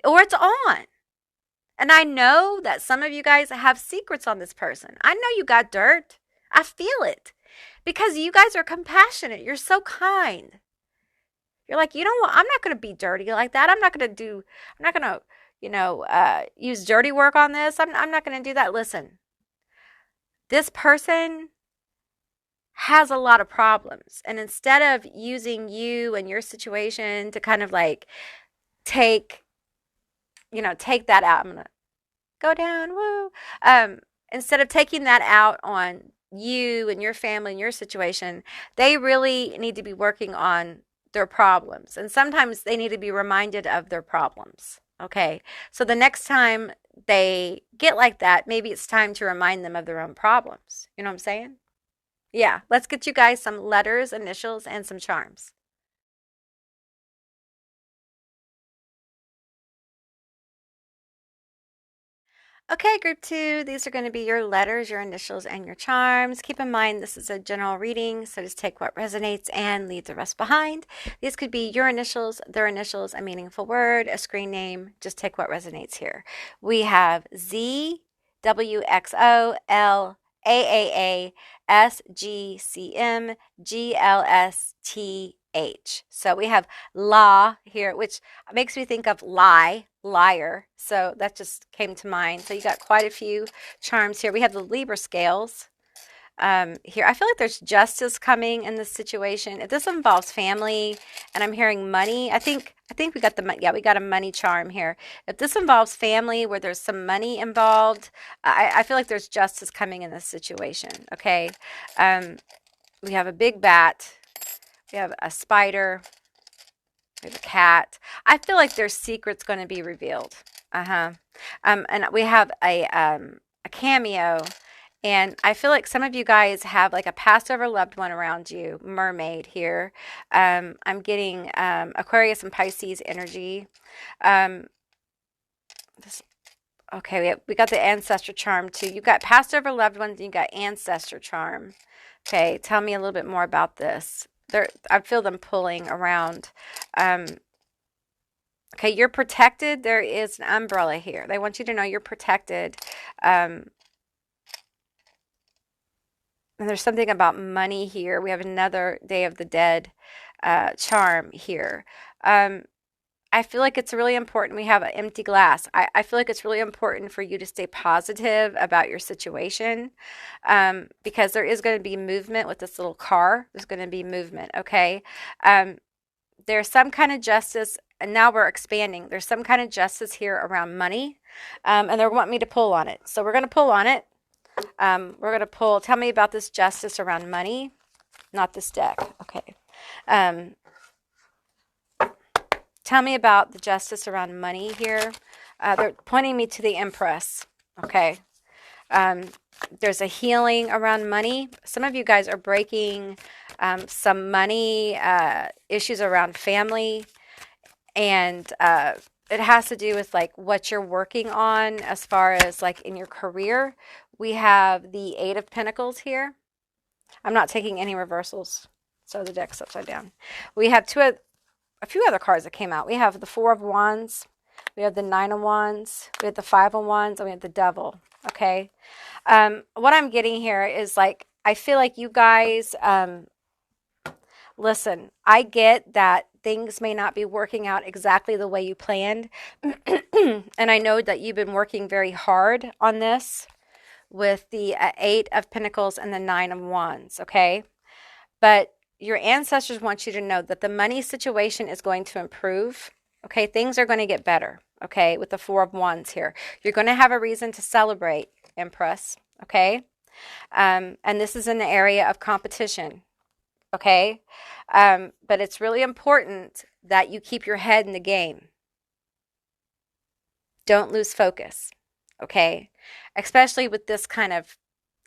or it's on. And I know that some of you guys have secrets on this person. I know you got dirt. I feel it because you guys are compassionate. You're so kind. You're like, you know what? I'm not going to be dirty like that. I'm not going to use dirty work on this. I'm not going to do that. Listen, this person has a lot of problems. And instead of using you and your situation to kind of like take that out, I'm going to go down, woo. Instead of taking that out on you and your family and your situation, they really need to be working on their problems. And sometimes they need to be reminded of their problems. Okay. So the next time they get like that, maybe it's time to remind them of their own problems. You know what I'm saying? Yeah. Let's get you guys some letters, initials, and some charms. Okay, group 2, these are going to be your letters, your initials, and your charms. Keep in mind this is a general reading, so just take what resonates and leave the rest behind. These could be your initials, their initials, a meaningful word, a screen name. Just take what resonates here. We have Z, W, X, O, L, A, S, G, C, M, G, L, S, T, H. So we have La here, which makes me think of lie, liar. So that just came to mind. So you got quite a few charms here. We have the Libra scales here. I feel like there's justice coming in this situation. If this involves family and I'm hearing money, I think we got we got a money charm here. If this involves family where there's some money involved, I feel like there's justice coming in this situation. Okay. We have a big bat. We have a spider. We have a cat. I feel like their secret's going to be revealed. And we have a cameo. And I feel like some of you guys have like a Passover loved one around you, mermaid here. I'm getting Aquarius and Pisces energy. This Okay, we got the ancestor charm too. You got passed over loved ones, and you got ancestor charm. Okay, tell me a little bit more about this. I feel them pulling around. Um, okay, you're protected. There is an umbrella here. They want you to know you're protected. And there's something about money here. We have another Day of the Dead charm here. I feel like it's really important. We have an empty glass. I feel like it's really important for you to stay positive about your situation, because there is going to be movement with this little car. There's going to be movement, okay? There's some kind of justice, and now we're expanding. There's some kind of justice here around money, and they want me to pull on it. So we're going to pull on it. We're going to pull. Tell me about this justice around money, not this deck. Okay. Tell me about the justice around money here. They're pointing me to the Empress. Okay. There's a healing around money. Some of you guys are breaking some money issues around family. And it has to do with like what you're working on as far as like in your career. We have the Eight of Pentacles here. I'm not taking any reversals. So the deck's upside down. We have a few other cards that came out. We have the Four of Wands, we have the Nine of Wands, we have the Five of Wands, and we have the Devil. Okay. What I'm getting here is like, I feel like you guys, listen, I get that things may not be working out exactly the way you planned. And I know that you've been working very hard on this with the Eight of Pentacles and the Nine of Wands. Okay. But your ancestors want you to know that the money situation is going to improve. Okay, things are going to get better. Okay, with the Four of Wands here. You're going to have a reason to celebrate, Empress. Okay, and this is in the area of competition. Okay, but it's really important that you keep your head in the game. Don't lose focus. Okay, especially with this kind of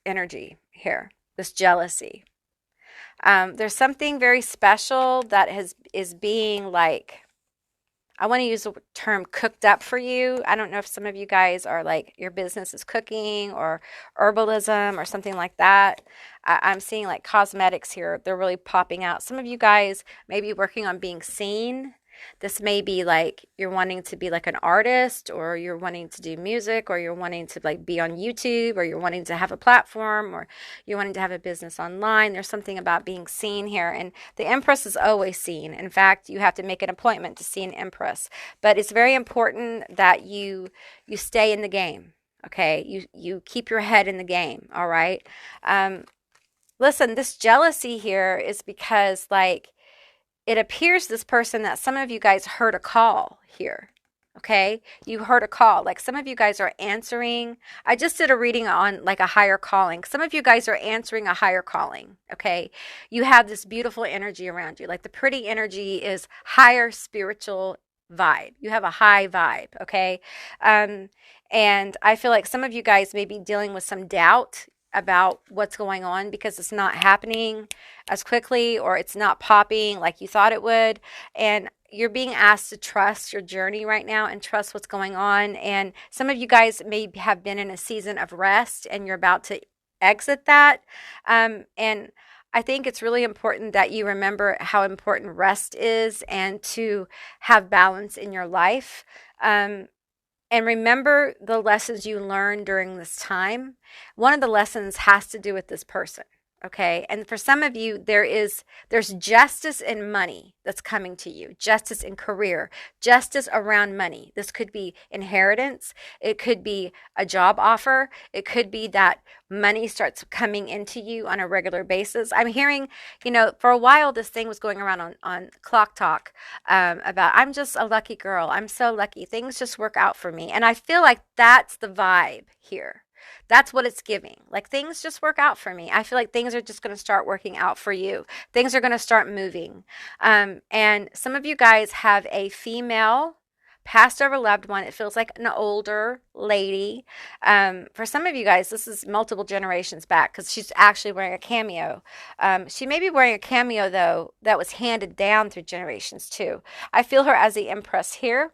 energy here, this jealousy. There's something very special that is being like, I want to use the term cooked up for you. I don't know if some of you guys are like, your business is cooking or herbalism or something like that. I'm seeing like cosmetics here. They're really popping out. Some of you guys may be working on being seen. This may be like you're wanting to be like an artist, or you're wanting to do music, or you're wanting to like be on YouTube, or you're wanting to have a platform, or you're wanting to have a business online. There's something about being seen here, and the Empress is always seen. In fact, you have to make an appointment to see an Empress. But it's very important that you stay in the game. Okay, you keep your head in the game. All right. Listen, this jealousy here is because like, it appears this person that some of you guys heard a call here. Okay, you heard a call. Like some of you guys are answering. I just did a reading on like a higher calling. Some of you guys are answering a higher calling. Okay, you have this beautiful energy around you. Like the pretty energy is higher spiritual vibe. You have a high vibe. Okay, and I feel like some of you guys may be dealing with some doubt about what's going on because it's not happening as quickly, or it's not popping like you thought it would. And you're being asked to trust your journey right now and trust what's going on. And some of you guys may have been in a season of rest and you're about to exit that. And I think it's really important that you remember how important rest is and to have balance in your life. And remember the lessons you learned during this time. One of the lessons has to do with this person, okay? And for some of you, there's justice in money that's coming to you, justice in career, justice around money. This could be inheritance. It could be a job offer. It could be that money starts coming into you on a regular basis. I'm hearing, for a while, this thing was going around on Clock Talk about, I'm just a lucky girl. I'm so lucky. Things just work out for me. And I feel like that's the vibe here. That's what it's giving. Like things just work out for me. I feel like things are just going to start working out for you. Things are going to start moving. And some of you guys have a female passed over loved one. It feels like an older lady. For some of you guys, this is multiple generations back because she's actually wearing a cameo. She may be wearing a cameo, though, that was handed down through generations, too. I feel her as the Empress here.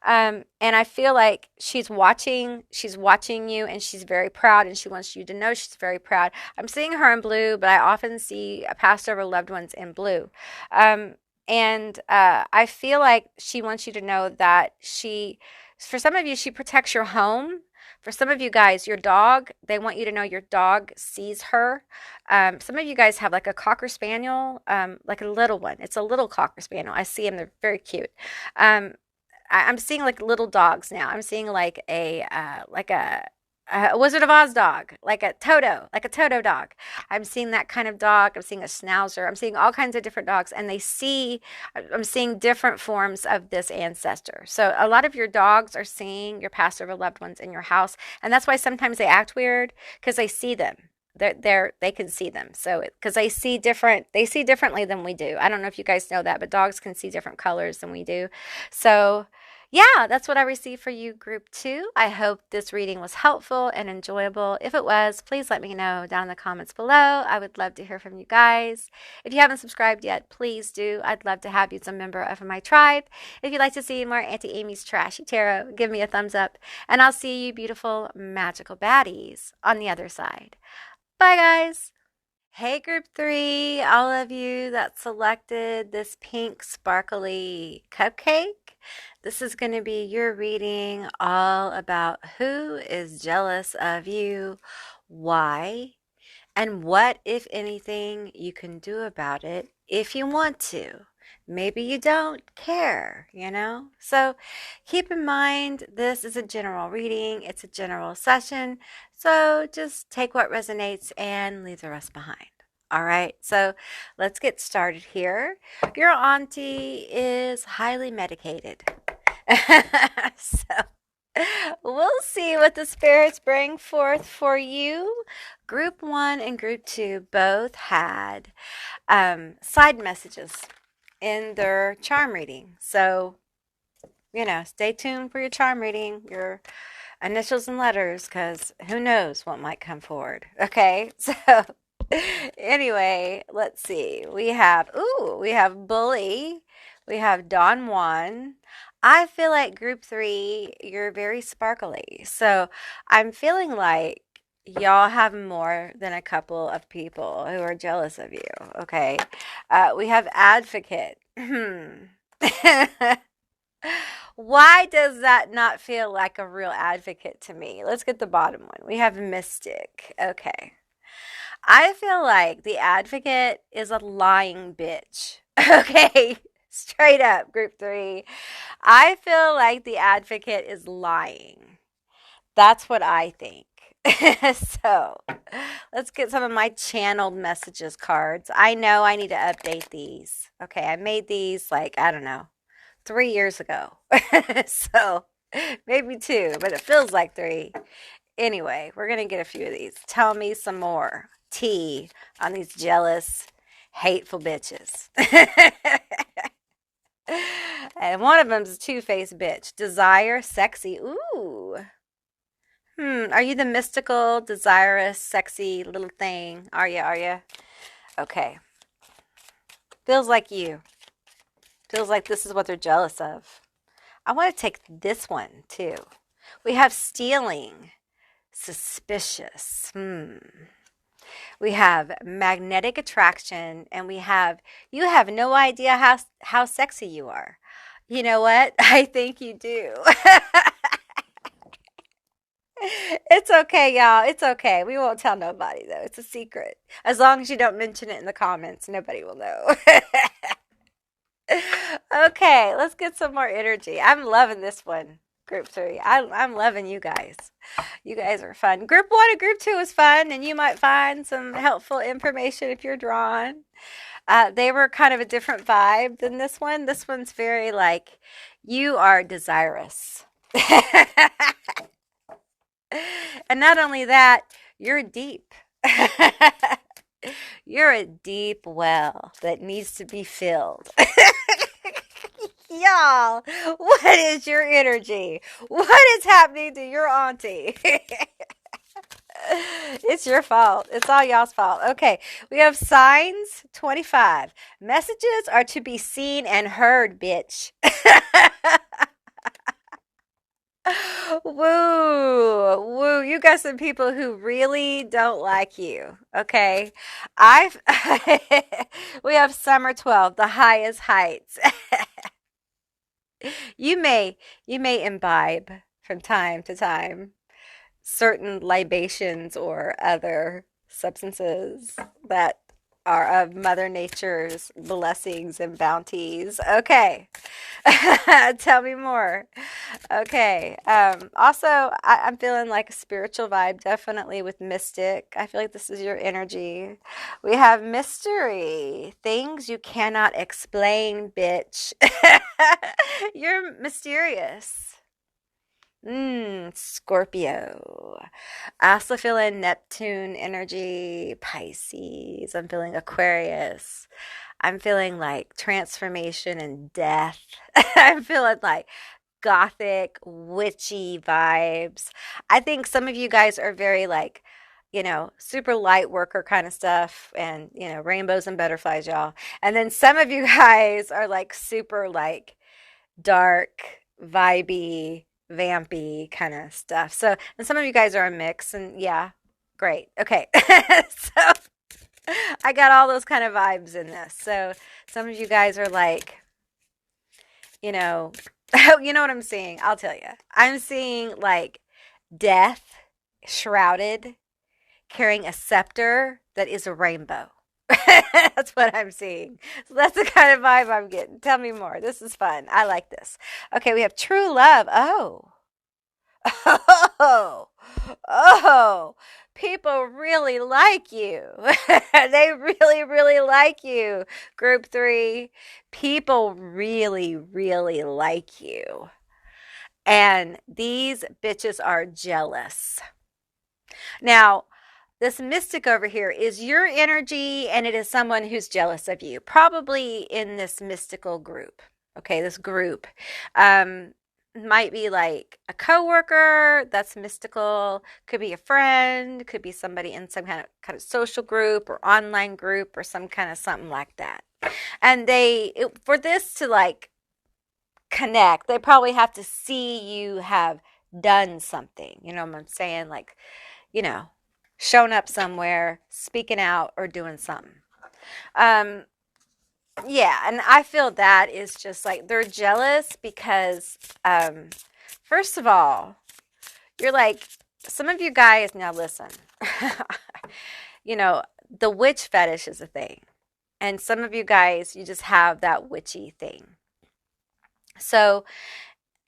And I feel like she's watching you, and she's very proud, and she wants you to know she's very proud. I'm seeing her in blue, but I often see passed over loved ones in blue. Um, and I feel like she wants you to know that for some of you, she protects your home. For some of you guys, your dog, they want you to know your dog sees her. Some of you guys have like a Cocker Spaniel, like a little one. It's a little Cocker Spaniel. I see them, they're very cute. Um, I'm seeing like little dogs now. I'm seeing like a Wizard of Oz dog, like a Toto dog. I'm seeing that kind of dog. I'm seeing a Schnauzer. I'm seeing all kinds of different dogs, and I'm seeing different forms of this ancestor. So a lot of your dogs are seeing your past over loved ones in your house, and that's why sometimes they act weird because they see them. They can see them. So because they see differently than we do. I don't know if you guys know that, but dogs can see different colors than we do. So yeah, that's what I received for you, group two. I hope this reading was helpful and enjoyable. If it was, please let me know down in the comments below. I would love to hear from you guys. If you haven't subscribed yet, please do. I'd love to have you as a member of my tribe. If you'd like to see more Auntie Amy's Trashy Tarot, give me a thumbs up. And I'll see you beautiful, magical baddies on the other side. Bye, guys. Hey, group three, all of you that selected this pink sparkly cupcake. This is going to be your reading all about who is jealous of you, why, and what, if anything, you can do about it if you want to. Maybe you don't care, you know? So keep in mind, this is a general reading. It's a general session. So just take what resonates and leave the rest behind. All right, so let's get started here. Your auntie is highly medicated. So we'll see what the spirits bring forth for you. Group one and group two both had side messages in their charm reading. So, stay tuned for your charm reading, your initials and letters, because who knows what might come forward. Okay, so anyway, let's see. We have Bully. We have Don Juan. I feel like group three, you're very sparkly. So I'm feeling like y'all have more than a couple of people who are jealous of you. Okay. We have Advocate. Why does that not feel like a real advocate to me? Let's get the bottom one. We have Mystic. Okay. I feel like the advocate is a lying bitch. Okay. Straight up, group three. I feel like the advocate is lying. That's what I think. So let's get some of my channeled messages cards. I know I need to update these. Okay, I made these like, I don't know, 3 years ago. So maybe 2, but it feels like 3. Anyway, we're going to get a few of these. Tell me some more tea on these jealous, hateful bitches. And one of them's a two-faced bitch. Desire, sexy. Ooh. Are you the mystical, desirous, sexy little thing? Are you? Okay. Feels like you. Feels like this is what they're jealous of. I want to take this one, too. We have stealing. Suspicious. We have magnetic attraction, and you have no idea how sexy you are. You know what? I think you do. It's okay, y'all. It's okay. We won't tell nobody, though. It's a secret. As long as you don't mention it in the comments, nobody will know. Okay, let's get some more energy. I'm loving this one, group 3. I'm loving you guys. You guys are fun. Group 1 and group 2 is fun, and you might find some helpful information if you're drawn. They were kind of a different vibe than this one. This one's very like, you are desirous. And not only that, you're deep. You're a deep well that needs to be filled. Y'all, what is your energy? What is happening to your auntie? It's your fault. It's all y'all's fault. Okay, we have signs 25. Messages are to be seen and heard, bitch. Woo, woo. You got some people who really don't like you. Okay. I've we have summer 12, the highest heights. You may you may imbibe from time to time certain libations or other substances that are of Mother Nature's blessings and bounties. Okay. Tell me more. Okay. Also, I'm feeling like a spiritual vibe, definitely with mystic. I feel like this is your energy. We have mystery, things you cannot explain, bitch. You're mysterious. Scorpio. I also feeling Neptune energy, Pisces. I'm feeling Aquarius. I'm feeling like transformation and death. I'm feeling like gothic, witchy vibes. I think some of you guys are very like, super light worker kind of stuff and, rainbows and butterflies, y'all. And then some of you guys are like super like dark, vibey, vampy kind of stuff. So, and some of you guys are a mix, and yeah, great. Okay. So, I got all those kind of vibes in this. So, some of you guys are like, you know, you know what I'm seeing? I'll tell you. I'm seeing like death shrouded, carrying a scepter that is a rainbow. That's what I'm seeing. So that's the kind of vibe I'm getting. Tell me more. This is fun. I like this. Okay, we have true love. Oh. Oh. Oh. People really like you. They really, really like you. Group 3. People really, really like you. And these bitches are jealous. Now, this mystic over here is your energy, and it is someone who's jealous of you, probably in this mystical group. Okay, this group might be like a coworker that's mystical, could be a friend, could be somebody in some kind of social group or online group or some kind of something like that. And for this to like connect, they probably have to see you have done something. You know what I'm saying? Like, shown up somewhere, speaking out, or doing something. Yeah, and I feel that is just like they're jealous because, first of all, you're like, some of you guys, now listen, the witch fetish is a thing. And some of you guys, you just have that witchy thing. So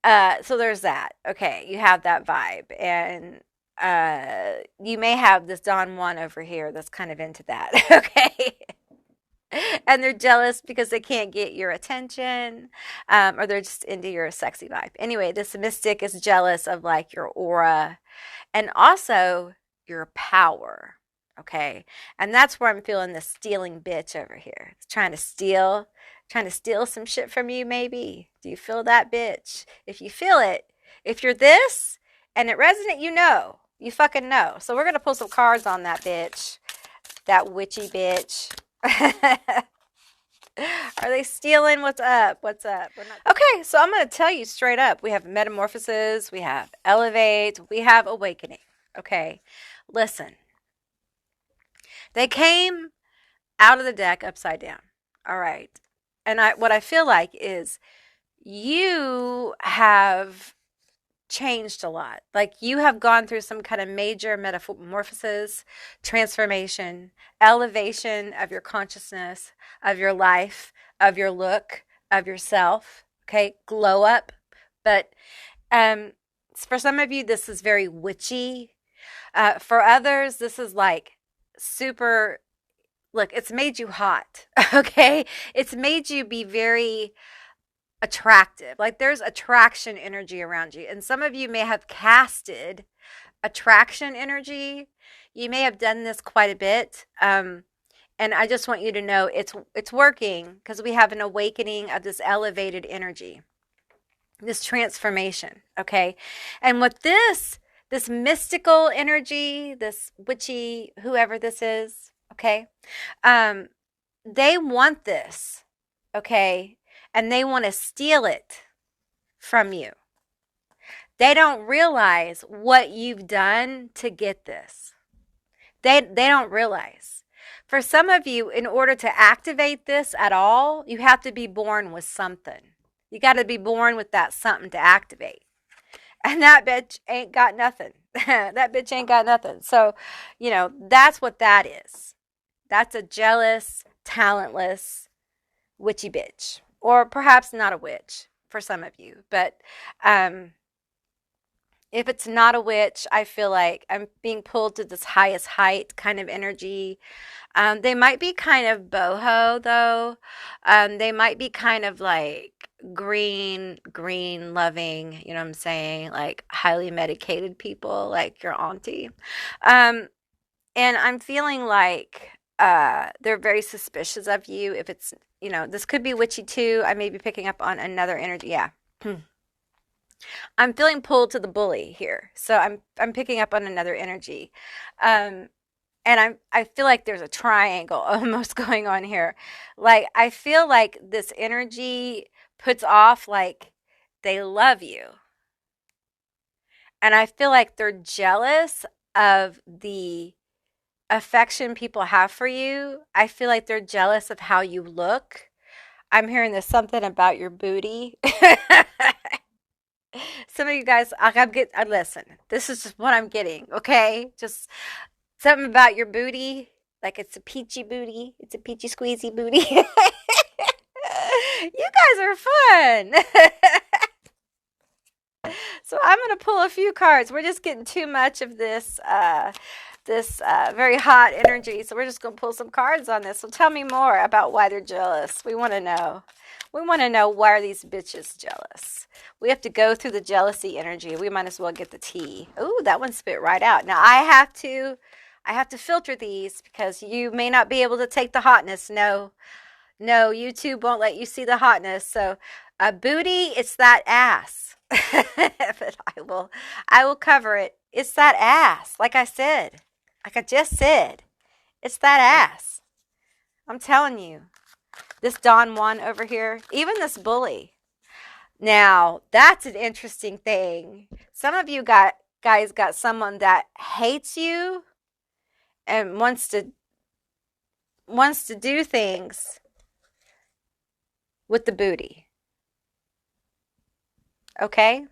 there's that. Okay, you have that vibe. And you may have this Don Juan over here that's kind of into that. Okay. And they're jealous because they can't get your attention, or they're just into your sexy vibe. Anyway, this mystic is jealous of like your aura and also your power. Okay. And that's where I'm feeling the stealing bitch over here. It's trying to steal some shit from you, maybe. Do you feel that, bitch? If you feel it, if you're this and it resonates, you fucking know. So we're going to pull some cards on that bitch, that witchy bitch. Are they stealing? What's up? What's up? Okay, so I'm going to tell you straight up. We have metamorphosis, we have elevate, we have awakening. Okay, listen. They came out of the deck upside down. All right. And what I feel like is you have changed a lot. Like you have gone through some kind of major metamorphosis, transformation, elevation of your consciousness, of your life, of your look, of yourself. Okay, glow up. But for some of you, this is very witchy. For others, this is like super. Look, it's made you hot. Okay, it's made you be very attractive. Like there's attraction energy around you. And some of you may have casted attraction energy. You may have done this quite a bit. And I just want you to know it's working because we have an awakening of this elevated energy, this transformation. Okay. And with this mystical energy, this witchy, whoever this is, okay, they want this. Okay. And they want to steal it from you. They don't realize what you've done to get this. They don't realize. For some of you, in order to activate this at all, you have to be born with something. You got to be born with that something to activate. And that bitch ain't got nothing. That bitch ain't got nothing. So, that's what that is. That's a jealous, talentless, witchy bitch. Or perhaps not a witch for some of you. But if it's not a witch, I feel like I'm being pulled to this highest height kind of energy. They might be kind of boho, though. They might be kind of like green loving, you know what I'm saying? Like highly medicated people, like your auntie. And I'm feeling like they're very suspicious of you. If it's, this could be witchy too. I may be picking up on another energy. Yeah. I'm feeling pulled to the bully here. So I'm picking up on another energy. And I feel like there's a triangle almost going on here. Like, I feel like this energy puts off like they love you. And I feel like they're jealous of the affection people have for you. I feel like they're jealous of how you look. I'm hearing there's something about your booty. Some of you guys, listen, this is just what I'm getting, okay? Just something about your booty, like it's a peachy booty. It's a peachy squeezy booty. You guys are fun. So I'm going to pull a few cards. We're just getting too much of this very hot energy. So we're just going to pull some cards on this. So tell me more about why they're jealous. We want to know. We want to know, why are these bitches jealous? We have to go through the jealousy energy. We might as well get the tea. Ooh, that one spit right out. Now I have to filter these because you may not be able to take the hotness. No, YouTube won't let you see the hotness. So a booty, it's that ass. But I will cover it. It's that ass. Like I just said, it's that ass. I'm telling you. This Don Juan over here, even this bully. Now, that's an interesting thing. Some of you guys got someone that hates you and wants to do things with the booty. Okay?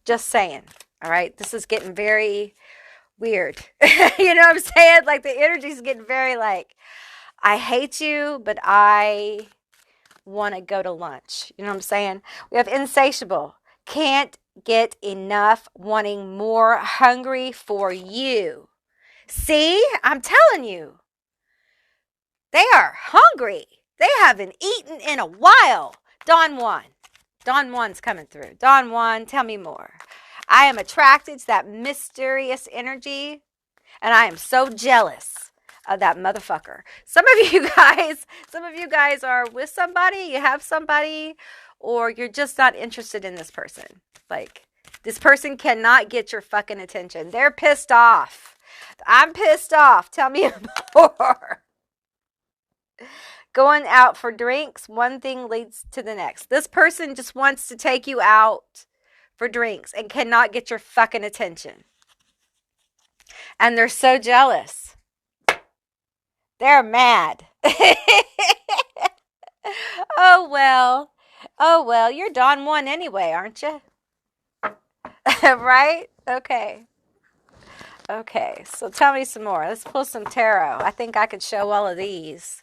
Just saying. All right? This is getting very weird. You know what I'm saying? Like the energy's getting very like, I hate you, but I want to go to lunch. You know what I'm saying? We have insatiable. Can't get enough, wanting more, hungry for you. See? I'm telling you. They are hungry. They haven't eaten in a while. Don Juan. Don Juan's coming through. Don Juan, tell me more. I am attracted to that mysterious energy, and I am so jealous of that motherfucker. Some of you guys are with somebody, you have somebody, or you're just not interested in this person. Like, this person cannot get your fucking attention. They're pissed off. I'm pissed off. Tell me more. Going out for drinks, one thing leads to the next. This person just wants to take you out for drinks and cannot get your fucking attention. And they're so jealous. They're mad. Oh, well, you're Don Juan anyway, aren't you? Right? Okay, so tell me some more. Let's pull some tarot. I think I could show all of these.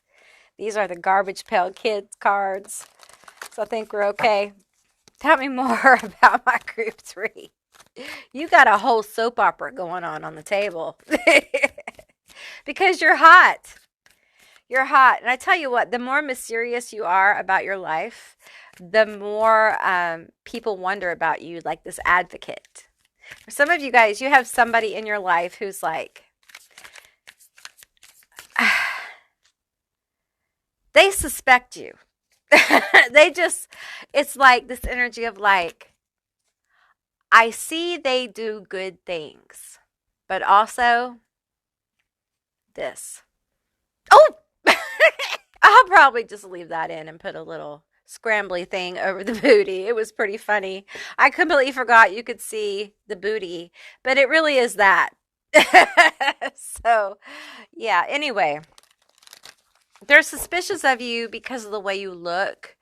These are the Garbage Pail Kids cards. So I think we're okay. Tell me more about my group 3. You got a whole soap opera going on the table. Because you're hot. You're hot. And I tell you what, the more mysterious you are about your life, the more people wonder about you, like this advocate. For some of you guys, you have somebody in your life who's like, they suspect you. It's like this energy of like, I see they do good things, but also this. Oh! I'll probably just leave that in and put a little scrambly thing over the booty. It was pretty funny. I completely forgot you could see the booty, but it really is that. So, yeah, anyway, they're suspicious of you because of the way you look,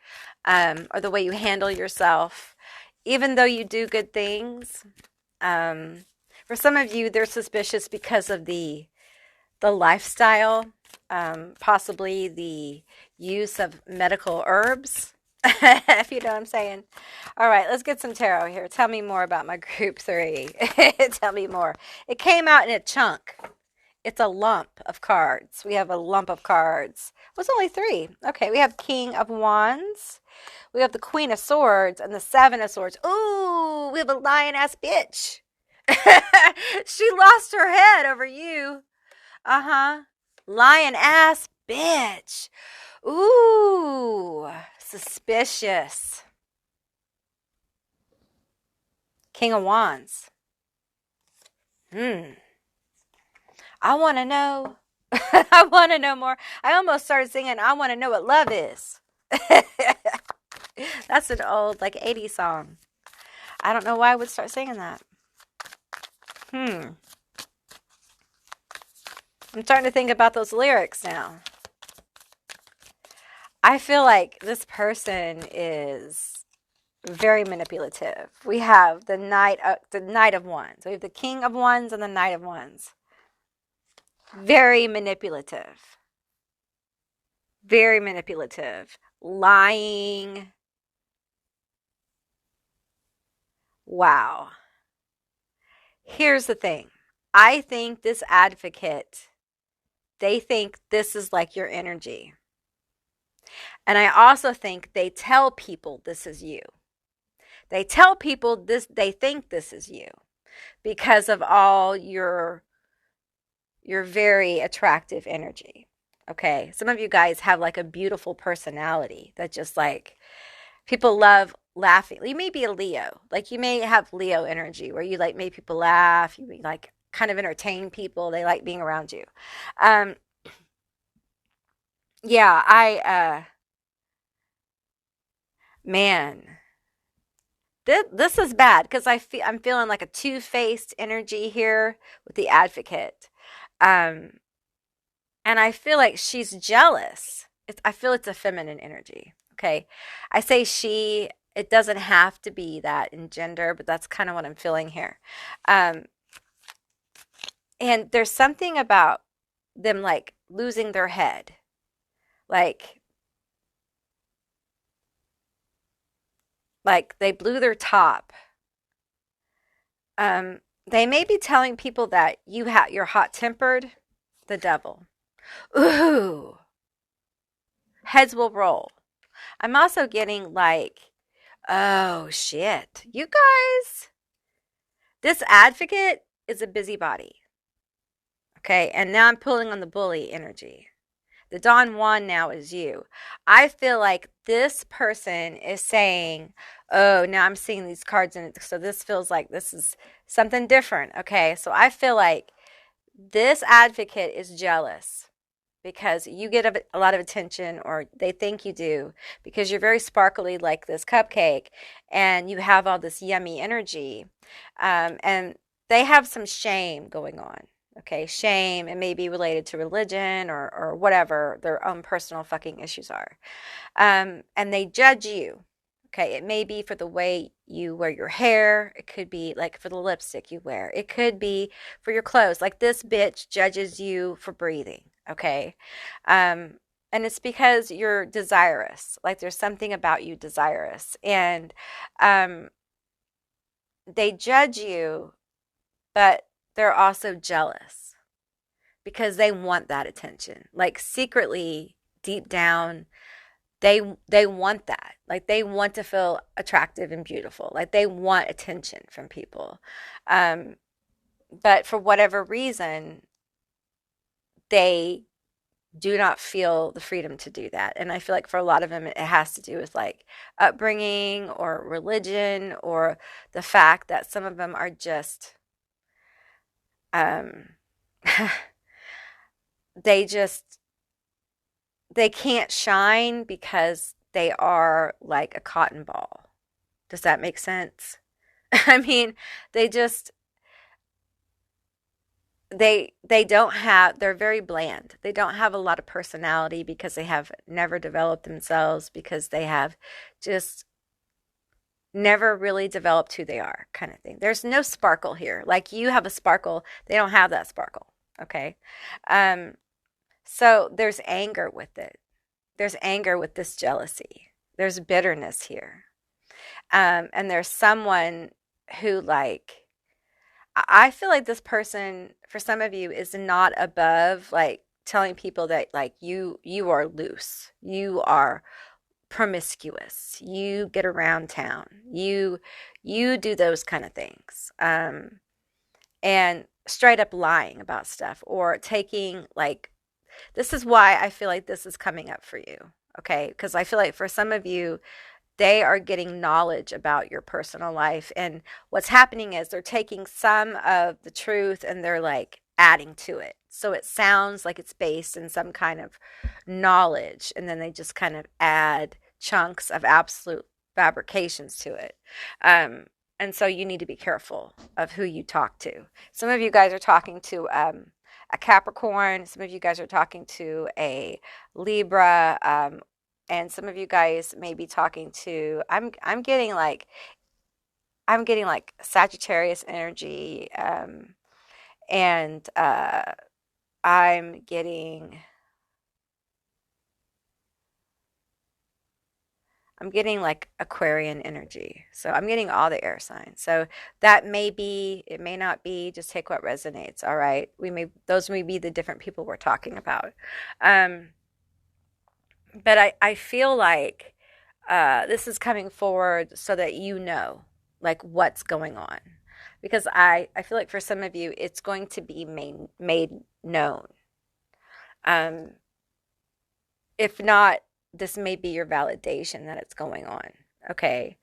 or the way you handle yourself, even though you do good things. Um, for some of you, they're suspicious because of the lifestyle, possibly the use of medical herbs, if you know what I'm saying. All right, let's get some tarot here. Tell me more about my group 3. Tell me more. It came out in a chunk. It's a lump of cards. We have a lump of cards. It was only 3. Okay, we have King of Wands. We have the Queen of Swords and the Seven of Swords. Ooh, we have a lion-ass bitch. She lost her head over you. Uh-huh. Lion-ass bitch. Ooh, suspicious. King of Wands. I want to know. I want to know more. I almost started singing, I want to know what love is. That's an old, like, 80s song. I don't know why I would start singing that. I'm starting to think about those lyrics now. I feel like this person is very manipulative. We have the Knight of Wands. We have the King of Wands and the Knight of Wands. Very manipulative. Very manipulative. Lying. Wow. Here's the thing. I think this advocate, they think this is like your energy. And I also think they tell people this is you. They tell people this, they think this is you because of all your very attractive energy. Okay. Some of you guys have like a beautiful personality that just like people love laughing. You may be a Leo. Like you may have Leo energy where you like make people laugh. You like kind of entertain people. They like being around you. Yeah, man, this is bad because I'm feeling like a two-faced energy here with the advocate. And I feel like she's jealous. I feel it's a feminine energy. Okay. I say she, it doesn't have to be that in gender, but that's kind of what I'm feeling here. And there's something about them like losing their head. Like they blew their top. They may be telling people that you're hot-tempered. The devil. Ooh. Heads will roll. I'm also getting like, oh shit. You guys, this advocate is a busybody. Okay, and now I'm pulling on the bully energy. The Don Juan now is you. I feel like this person is saying, oh, now I'm seeing these cards in it. So this feels like this is something different. Okay, so I feel like this advocate is jealous because you get a lot of attention, or they think you do, because you're very sparkly like this cupcake and you have all this yummy energy. And they have some shame going on. Okay, shame, it may be related to religion or whatever their own personal fucking issues are. And they judge you. Okay, it may be for the way you wear your hair. It could be like for the lipstick you wear. It could be for your clothes. Like this bitch judges you for breathing. Okay, and it's because you're desirous. Like there's something about you desirous, and they judge you, but they're also jealous because they want that attention. Like secretly, deep down, they want that. Like they want to feel attractive and beautiful. Like they want attention from people. But for whatever reason, they do not feel the freedom to do that. And I feel like for a lot of them, it has to do with like upbringing or religion, or the fact that some of them are just, they can't shine because they are like a cotton ball. Does that make sense? I mean, they just they don't have, they're very bland. They don't have a lot of personality because they have never developed themselves, because they have just never really developed who they are, kind of thing. There's no sparkle here. Like you have a sparkle, they don't have that sparkle. Okay. Um, so there's anger with it. There's anger with this jealousy. There's bitterness here. And there's someone who, like, I feel like this person, for some of you, is not above like telling people that like you are loose, you are promiscuous, you get around town, you do those kind of things, and straight up lying about stuff, or taking like, this is why I feel like this is coming up for you, okay? Because I feel like for some of you, they are getting knowledge about your personal life. And what's happening is they're taking some of the truth and they're like adding to it. So it sounds like it's based in some kind of knowledge. And then they just kind of add chunks of absolute fabrications to it. And so you need to be careful of who you talk to. Some of you guys are talking to a Capricorn. Some of you guys are talking to a Libra. And some of you guys may be talking to, I'm getting like Sagittarius energy, and I'm getting like Aquarian energy. So I'm getting all the air signs. So that may be, it may not be, just take what resonates. All right. Those may be the different people we're talking about. But I feel like this is coming forward so that you know, like, what's going on. Because I feel like for some of you, it's going to be made known. If not, this may be your validation that it's going on. Okay.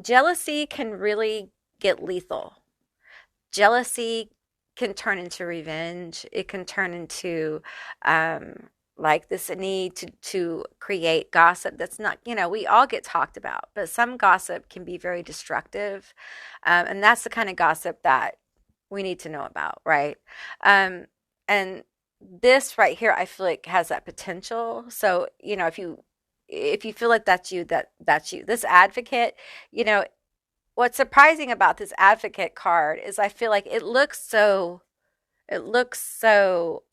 Jealousy can really get lethal. Jealousy can turn into revenge. It can turn into like this need to create gossip that's not, we all get talked about, but some gossip can be very destructive. And that's the kind of gossip that we need to know about, right? And this right here, I feel like has that potential. So, if you feel like that's you, that's you. This advocate, what's surprising about this advocate card is I feel like it looks so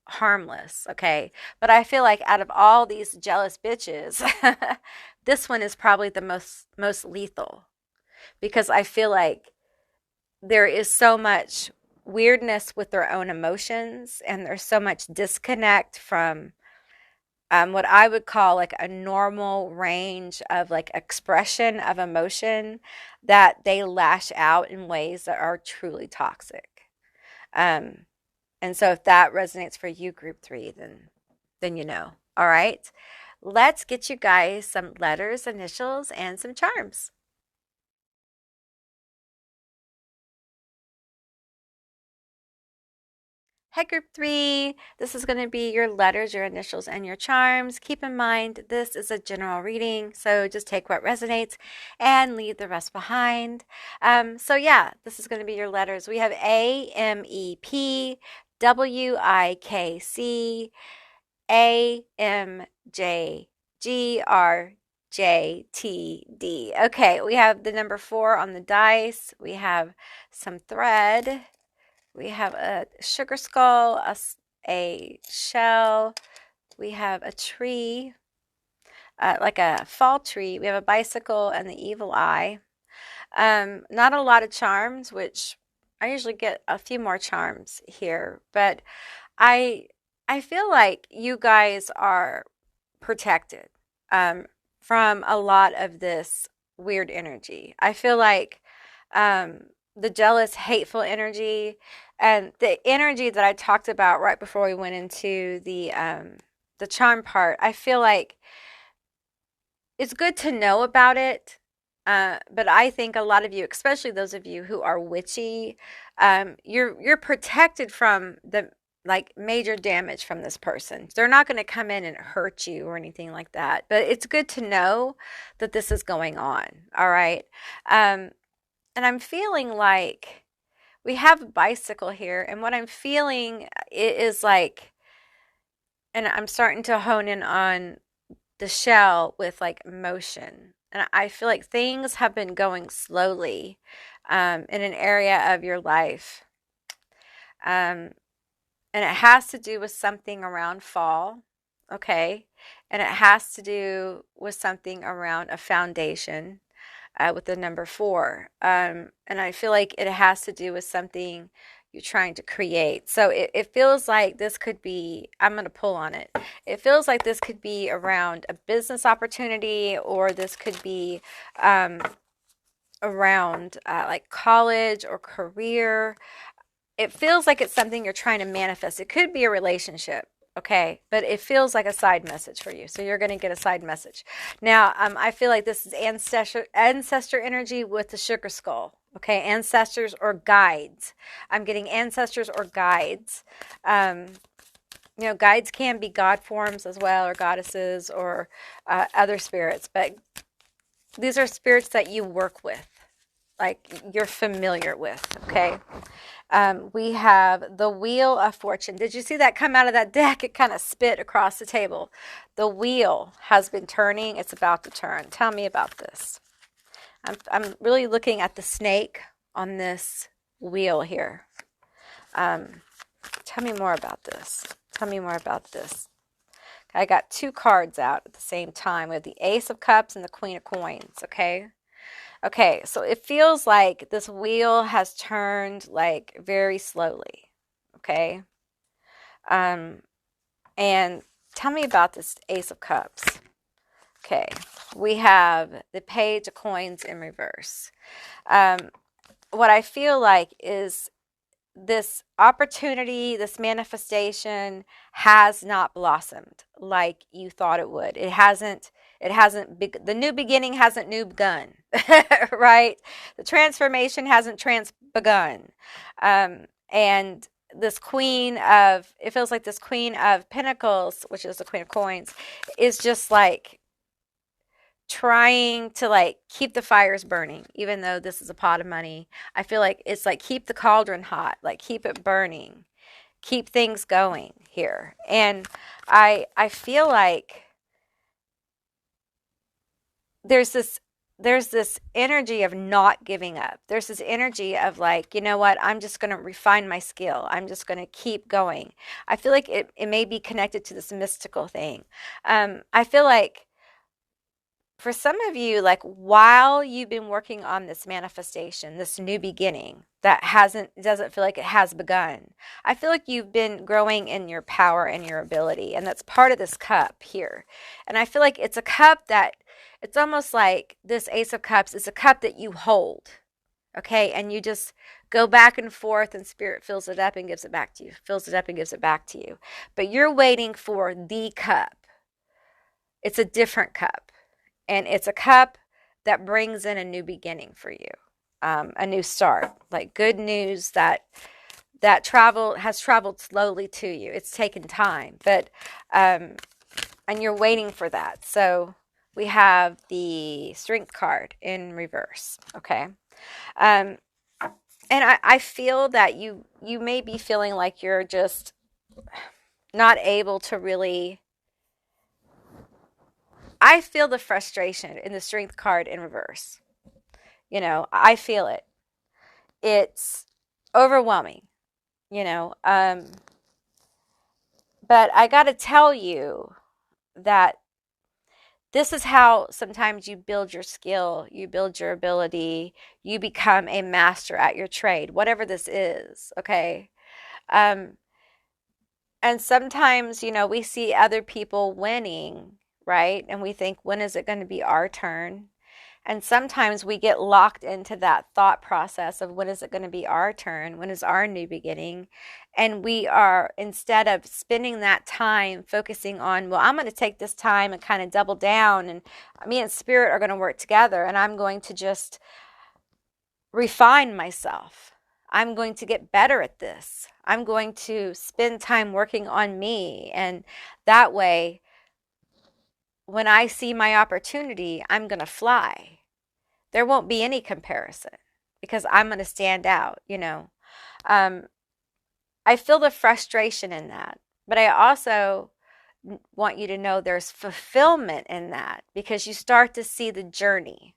harmless, okay? But I feel like out of all these jealous bitches, this one is probably the most lethal, because I feel like there is so much weirdness with their own emotions, and there's so much disconnect from what I would call like a normal range of like expression of emotion, that they lash out in ways that are truly toxic. And so if that resonates for you, group 3, then you know. All right. Let's get you guys some letters, initials, and some charms. Hey, group 3, this is going to be your letters, your initials, and your charms. Keep in mind, this is a general reading, so just take what resonates and leave the rest behind. So yeah, this is going to be your letters. We have A, M, E, P, W, I, K, C, A, M, J, G, R, J, T, D. Okay, we have the number 4 on the dice. We have some thread. We have a sugar skull, a shell. We have a tree, like a fall tree. We have a bicycle and the evil eye. Not a lot of charms, which I usually get a few more charms here, but I feel like you guys are protected from a lot of this weird energy. I feel like the jealous, hateful energy, and the energy that I talked about right before we went into the charm part. I feel like it's good to know about it, but I think a lot of you, especially those of you who are witchy, you're protected from like major damage from this person. They're not going to come in and hurt you or anything like that, but it's good to know that this is going on. All right. And I'm feeling like we have a bicycle here, and what I'm feeling is like, and I'm starting to hone in on the shell with like motion. And I feel like things have been going slowly in an area of your life. Um, and it has to do with something around fall, okay? And it has to do with something around a foundation with the number 4. And I feel like it has to do with something you're trying to create. So it feels like this could be, I'm going to pull on it. It feels like this could be around a business opportunity, or this could be around like college or career. It feels like it's something you're trying to manifest. It could be a relationship, okay? But it feels like a side message for you. So you're going to get a side message. Now, I feel like this is ancestor energy with the sugar skull, okay? Ancestors or guides. I'm getting ancestors or guides. You know, guides can be god forms as well, or goddesses, or other spirits. But these are spirits that you work with, like you're familiar with, okay? We have the Wheel of Fortune. Did you see that come out of that deck? It kind of spit across the table. The wheel has been turning. It's about to turn. Tell me about this. I'm really looking at the snake on this wheel here. Tell me more about this. Tell me more about this. I got 2 cards out at the same time. We have the Ace of Cups and the Queen of Coins, okay? Okay, so it feels like this wheel has turned like very slowly, okay? And tell me about this Ace of Cups. Okay, we have the Page of Coins in reverse. What I feel like is this opportunity, this manifestation has not blossomed like you thought it would. It hasn't the new beginning hasn't begun, right? The transformation hasn't begun. And this it feels like this Queen of Pentacles, which is the Queen of Coins, is just like trying to like keep the fires burning, even though this is a pot of money. I feel like it's like keep the cauldron hot, like keep it burning, keep things going here. And I feel like there's this energy of not giving up. There's this energy of like, you know what, I'm just going to refine my skill. I'm just going to keep going. I feel like it may be connected to this mystical thing. I feel like for some of you, like while you've been working on this manifestation, this new beginning that doesn't feel like it has begun, I feel like you've been growing in your power and your ability. And that's part of this cup here. And I feel like it's a cup that, it's almost like this Ace of Cups is a cup that you hold, okay? And you just go back and forth, and Spirit fills it up and gives it back to you, fills it up and gives it back to you. But you're waiting for the cup. It's a different cup. And it's a cup that brings in a new beginning for you, a new start, like good news that has traveled slowly to you. It's taken time, but and you're waiting for that. So we have the Strength card in reverse, okay? And I feel that you may be feeling like you're just not able to really. I feel the frustration in the Strength card in reverse. You know, I feel it. It's overwhelming, you know. But I got to tell you that this is how sometimes you build your skill, you build your ability, you become a master at your trade, whatever this is, okay? And sometimes, you know, we see other people winning, right? And we think, when is it going to be our turn? And sometimes we get locked into that thought process of when is it going to be our turn? When is our new beginning? And we are, instead of spending that time focusing on, well, I'm going to take this time and kind of double down, and me and Spirit are going to work together, and I'm going to just refine myself. I'm going to get better at this. I'm going to spend time working on me. And that way, when I see my opportunity, I'm going to fly. There won't be any comparison because I'm going to stand out, you know. Um, I feel the frustration in that, but I also want you to know there's fulfillment in that because you start to see the journey.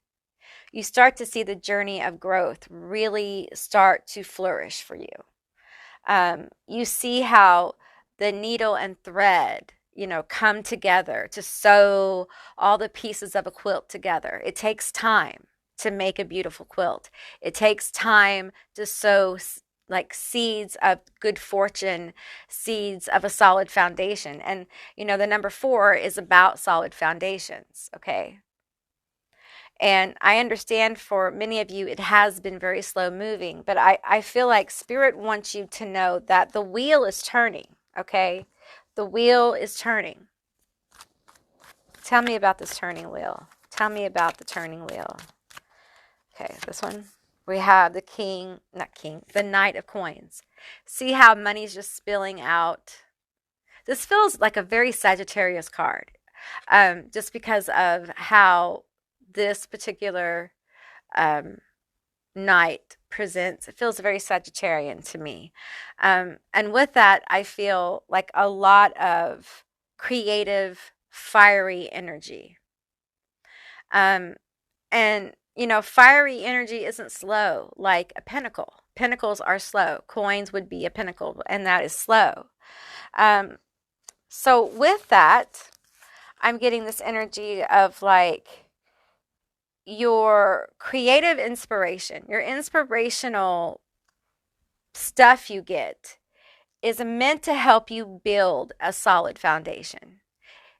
You start to see the journey of growth really start to flourish for you. You see how the needle and thread, you know, come together to sew all the pieces of a quilt together. It takes time to make a beautiful quilt. It takes time to sow like seeds of good fortune, seeds of a solid foundation. And, you know, the number 4 is about solid foundations, okay? And I understand for many of you, it has been very slow moving, but I feel like Spirit wants you to know that the wheel is turning, okay? The wheel is turning. Tell me about this turning wheel. Tell me about the turning wheel. Okay, this one. We have the king, not king, the knight of coins. See how money's just spilling out. This feels like a very Sagittarius card, just because of how this particular knight presents. It feels very Sagittarian to me. And with that, I feel like a lot of creative, fiery energy. And you know, fiery energy isn't slow like a pentacle. Pentacles are slow. Coins would be a pentacle, and that is slow. So with that, I'm getting this energy of like your creative inspiration, your inspirational stuff you get is meant to help you build a solid foundation.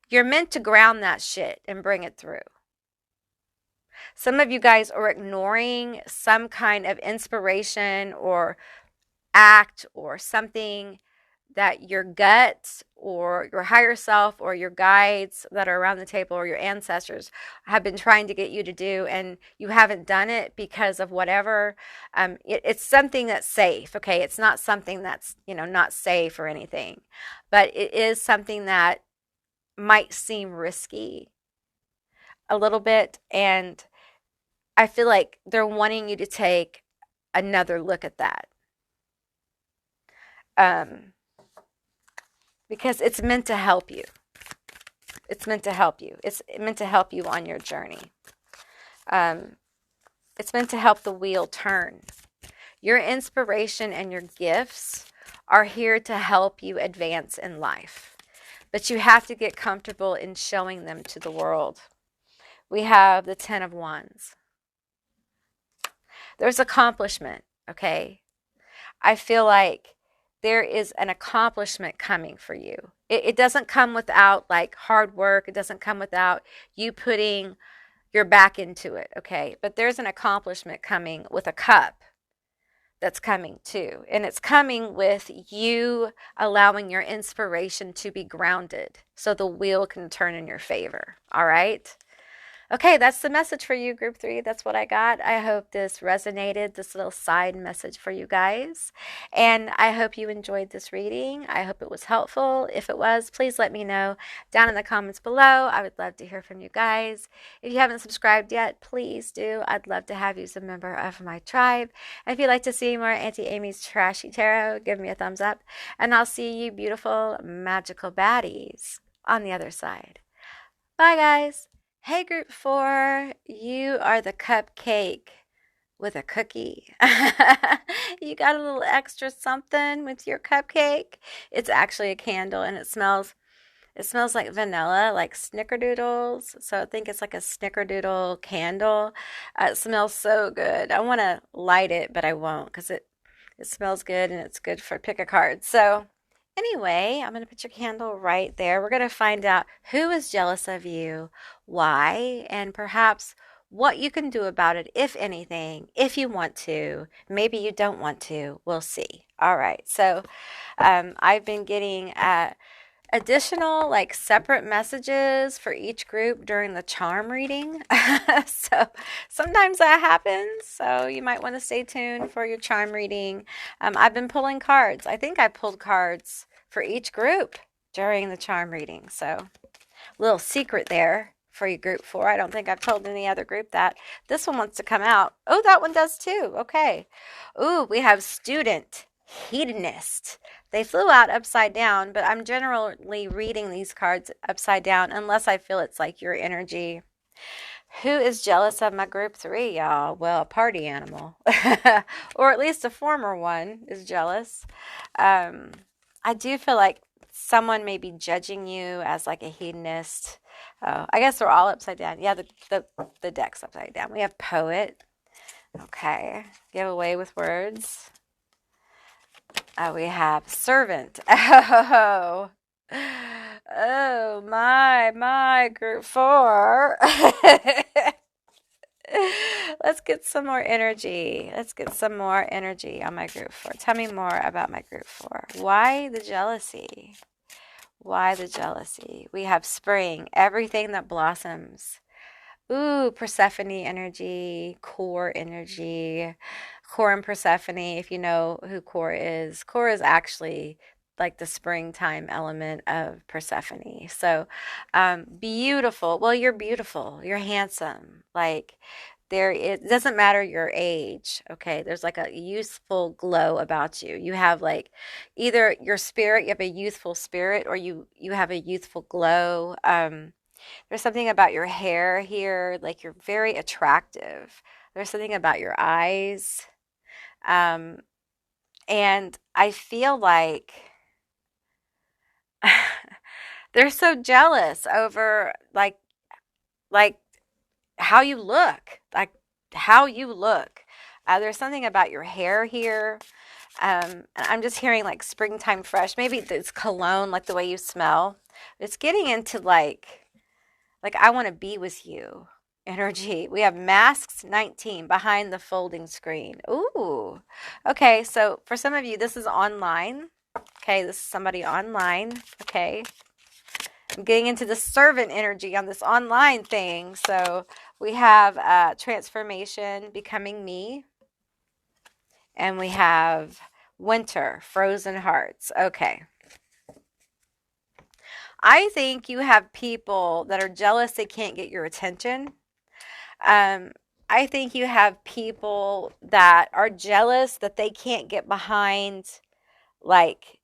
You're meant to ground that shit and bring it through. Some of you guys are ignoring some kind of inspiration or act or something that your gut or your higher self or your guides that are around the table or your ancestors have been trying to get you to do, and you haven't done it because of whatever. It's something that's safe, okay? It's not something that's, you know, not safe or anything, but it is something that might seem risky a little bit, and I feel like they're wanting you to take another look at that. Because it's meant to help you. It's meant to help you. It's meant to help you on your journey. It's meant to help the wheel turn. Your inspiration and your gifts are here to help you advance in life. But you have to get comfortable in showing them to the world. We have the 10 of Wands. There's accomplishment, okay? I feel like there is an accomplishment coming for you. It doesn't come without like hard work. It doesn't come without you putting your back into it, okay? But there's an accomplishment coming with a cup that's coming too. And it's coming with you allowing your inspiration to be grounded so the wheel can turn in your favor, all right? Okay, that's the message for you, Group 3. That's what I got. I hope this resonated, this little side message for you guys. And I hope you enjoyed this reading. I hope it was helpful. If it was, please let me know down in the comments below. I would love to hear from you guys. If you haven't subscribed yet, please do. I'd love to have you as a member of my tribe. And if you'd like to see more Auntie Amy's Trashy Tarot, give me a thumbs up. And I'll see you beautiful, magical baddies on the other side. Bye, guys. Hey, Group 4, you are the cupcake with a cookie. You got a little extra something with your cupcake. It's actually a candle, and it smells like vanilla, like snickerdoodles. So I think it's like a snickerdoodle candle. It smells so good. I want to light it, but I won't because it smells good, and it's good for pick a card. So anyway, I'm going to put your candle right there. We're going to find out who is jealous of you, why, and perhaps what you can do about it, if anything, if you want to. Maybe you don't want to. We'll see. All right. So I've been getting additional, like, separate messages for each group during the charm reading. So sometimes that happens. So you might want to stay tuned for your charm reading. I've been pulling cards. I think I pulled cards for each group during the charm reading. So little secret there for your group 4. I don't think I've told any other group that. This one wants to come out. Oh, that one does too. Okay. Ooh, we have student hedonist. They flew out upside down, but I'm generally reading these cards upside down unless I feel it's like your energy. Who is jealous of my group 3, y'all? Well, a party animal, or at least a former one is jealous. I do feel like someone may be judging you as like a hedonist. Oh, I guess we're all upside down. Yeah, the deck's upside down. We have poet. Okay, give away with words. We have servant. Oh, oh my group 4. Let's get some more energy. Let's get some more energy on my group 4. Tell me more about my group 4. Why the jealousy? Why the jealousy? We have spring, everything that blossoms. Ooh, Persephone energy, core energy. Core and Persephone, if you know who Core is actually like the springtime element of Persephone. So, beautiful. Well, you're beautiful. You're handsome. Like, it doesn't matter your age. Okay. There's like a youthful glow about you. You have like either your spirit, you have a youthful spirit, or you have a youthful glow. There's something about your hair here, like you're very attractive. There's something about your eyes. Um, and I feel like they're so jealous over like how you look, like how you look. There's something about your hair here. And I'm just hearing like springtime fresh. Maybe it's cologne, like the way you smell. It's getting into like I want to be with you energy. We have masks 19 behind the folding screen. Ooh. Okay, so for some of you, this is online. Okay, this is somebody online. Okay. I'm getting into the servant energy on this online thing. So we have transformation, becoming me. And we have winter, frozen hearts. Okay. I think you have people that are jealous they can't get your attention. I think you have people that are jealous that they can't get behind like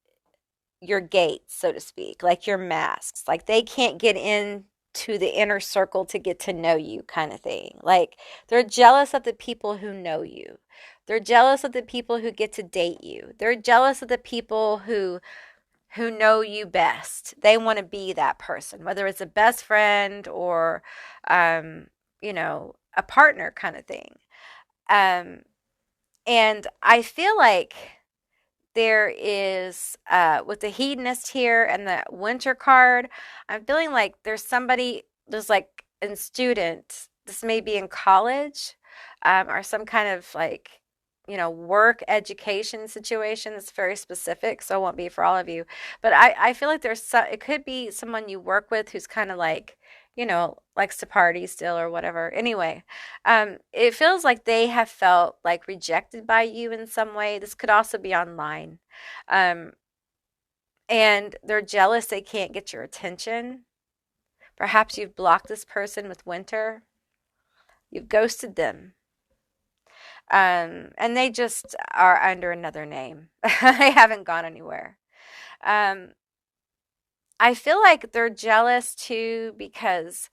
your gates, so to speak, like your masks. Like they can't get into the inner circle to get to know you kind of thing. Like they're jealous of the people who know you. They're jealous of the people who get to date you. They're jealous of the people who know you best. They want to be that person, whether it's a best friend or a partner kind of thing. And I feel like there is, with the hedonist here and the winter card, I'm feeling like there's like in student, this may be in college, or some kind of like, work education situation that's very specific. So it won't be for all of you. But I feel like it could be someone you work with who's kind of like, likes to party still or whatever. Anyway, it feels like they have felt like rejected by you in some way. This could also be online. And they're jealous they can't get your attention. Perhaps you've blocked this person with winter. You've ghosted them. And they just are under another name. They haven't gone anywhere. I feel like they're jealous too because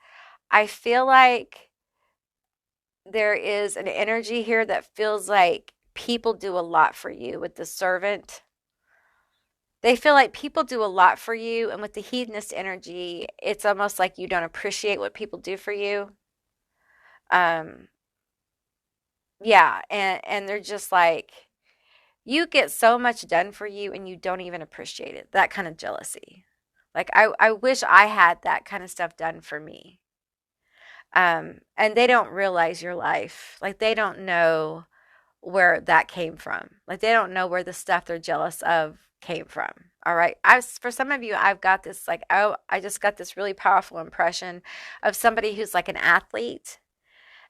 I feel like there is an energy here that feels like people do a lot for you with the servant. They feel like people do a lot for you, and with the hedonist energy, it's almost like you don't appreciate what people do for you. Um, yeah, and they're just like, you get so much done for you and you don't even appreciate it. That kind of jealousy. Like I wish I had that kind of stuff done for me. And they don't realize your life. Like they don't know where that came from. Like they don't know where the stuff they're jealous of came from. All right. For some of you, I've got this like, oh, I just got this really powerful impression of somebody who's like an athlete,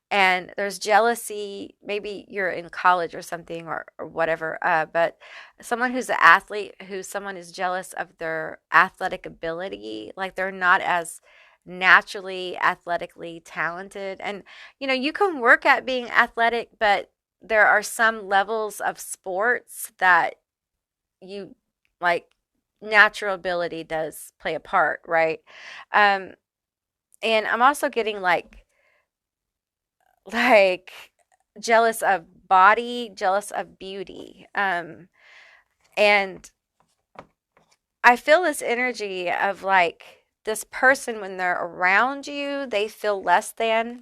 and there's jealousy. Maybe you're in college or something, or whatever, but someone who's an athlete, someone is jealous of their athletic ability, like they're not as naturally athletically talented. And you can work at being athletic, but there are some levels of sports that you like, natural ability does play a part, right? um and I'm also getting like jealous of body, jealous of beauty. And I feel this energy of like this person, when they're around you, they feel less than.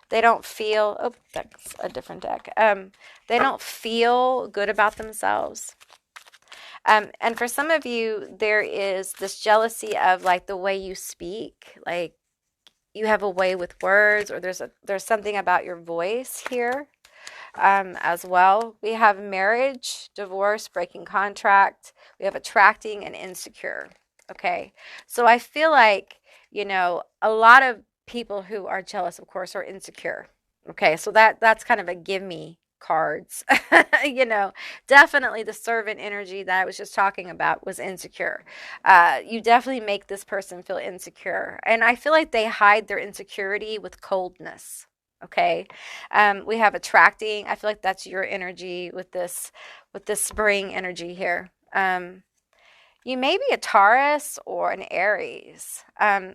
They don't feel, oh, that's a different deck. They don't feel good about themselves. And for some of you, there is this jealousy of like the way you speak, like you have a way with words, or there's something about your voice here. As well. We have marriage, divorce, breaking contract. We have attracting and insecure. Okay. So I feel like, a lot of people who are jealous, of course, are insecure. Okay. So that's kind of a give me cards. Definitely the servant energy that I was just talking about was insecure. You definitely make this person feel insecure. And I feel like they hide their insecurity with coldness. Okay. We have attracting. I feel like that's your energy with this spring energy here. You may be a Taurus or an Aries.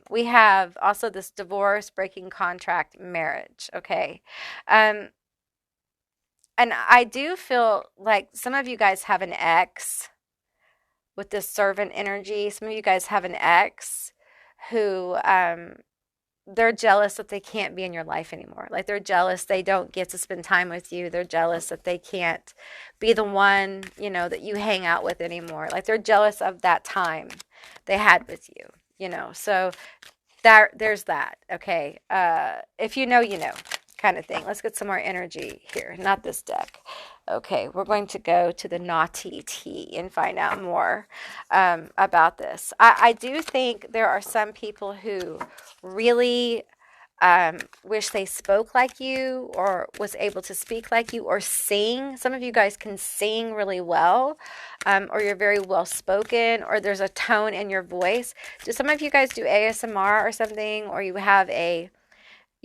We have also this divorce, breaking contract, marriage. Okay. And I do feel like some of you guys have an ex with this servant energy. Some of you guys have an ex who they're jealous that they can't be in your life anymore. Like they're jealous they don't get to spend time with you. They're jealous that they can't be the one, that you hang out with anymore. Like they're jealous of that time they had with you. So there's that. Okay. If you know, kind of thing. Let's get some more energy here. Not this deck. Okay, we're going to go to the naughty tea and find out more about this. I do think there are some people who really wish they spoke like you, or was able to speak like you, or sing. Some of you guys can sing really well, or you're very well spoken, or there's a tone in your voice. Do some of you guys do ASMR or something, or you have a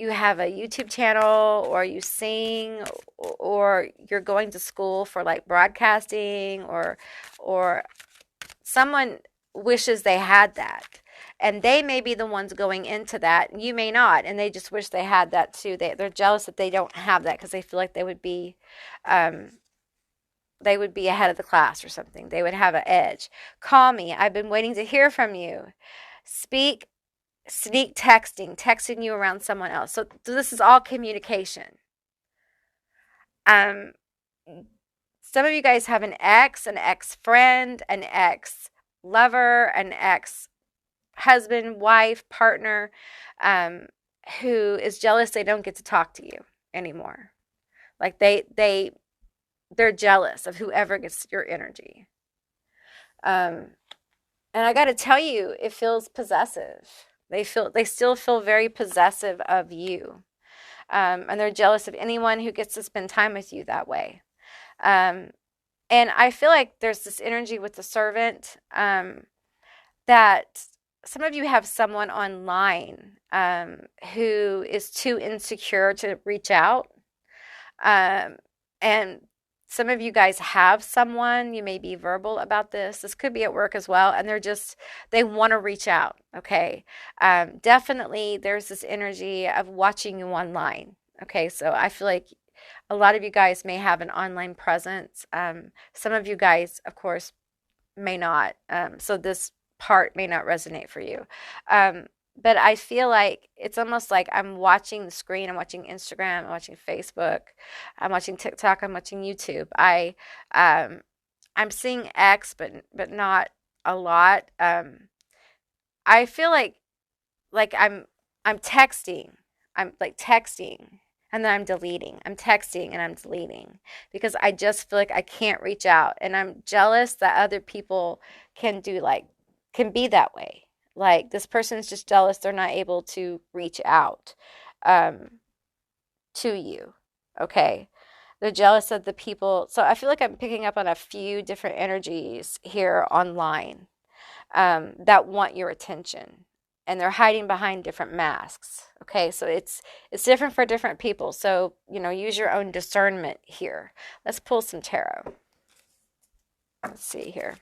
YouTube channel, or you sing, or you're going to school for like broadcasting, or someone wishes they had that, and they may be the ones going into that. You may not, and they just wish they had that too. They're jealous that they don't have that, because they feel like they would be ahead of the class or something. They would have an edge. Call me. I've been waiting to hear from you. Speak. Sneak texting you around someone else. So this is all communication. Some of you guys have an ex-friend, an ex-lover, an ex-husband, wife, partner, who is jealous they don't get to talk to you anymore. Like they're jealous of whoever gets your energy. And I got to tell you, it feels possessive. They still feel very possessive of you. And they're jealous of anyone who gets to spend time with you that way. And I feel like there's this energy with the servant, that some of you have someone online who is too insecure to reach out. And some of you guys have someone, you may be verbal about this. This could be at work as well. And they want to reach out. Okay. Definitely there's this energy of watching you online. Okay. So I feel like a lot of you guys may have an online presence. Some of you guys, of course, may not. So this part may not resonate for you. But I feel like it's almost like I'm watching the screen. I'm watching Instagram. I'm watching Facebook. I'm watching TikTok. I'm watching YouTube. I'm seeing X, but not a lot. I feel like I'm texting. I'm like texting, and then I'm deleting. I'm texting and I'm deleting because I just feel like I can't reach out. And I'm jealous that other people can do like, can be that way. Like this person is just jealous they're not able to reach out um, to you. Okay. They're jealous of the people. So I feel like I'm picking up on a few different energies here online that want your attention, and they're hiding behind different masks. Okay, so it's different for different people. So use your own discernment here. Let's pull some tarot. Let's see here.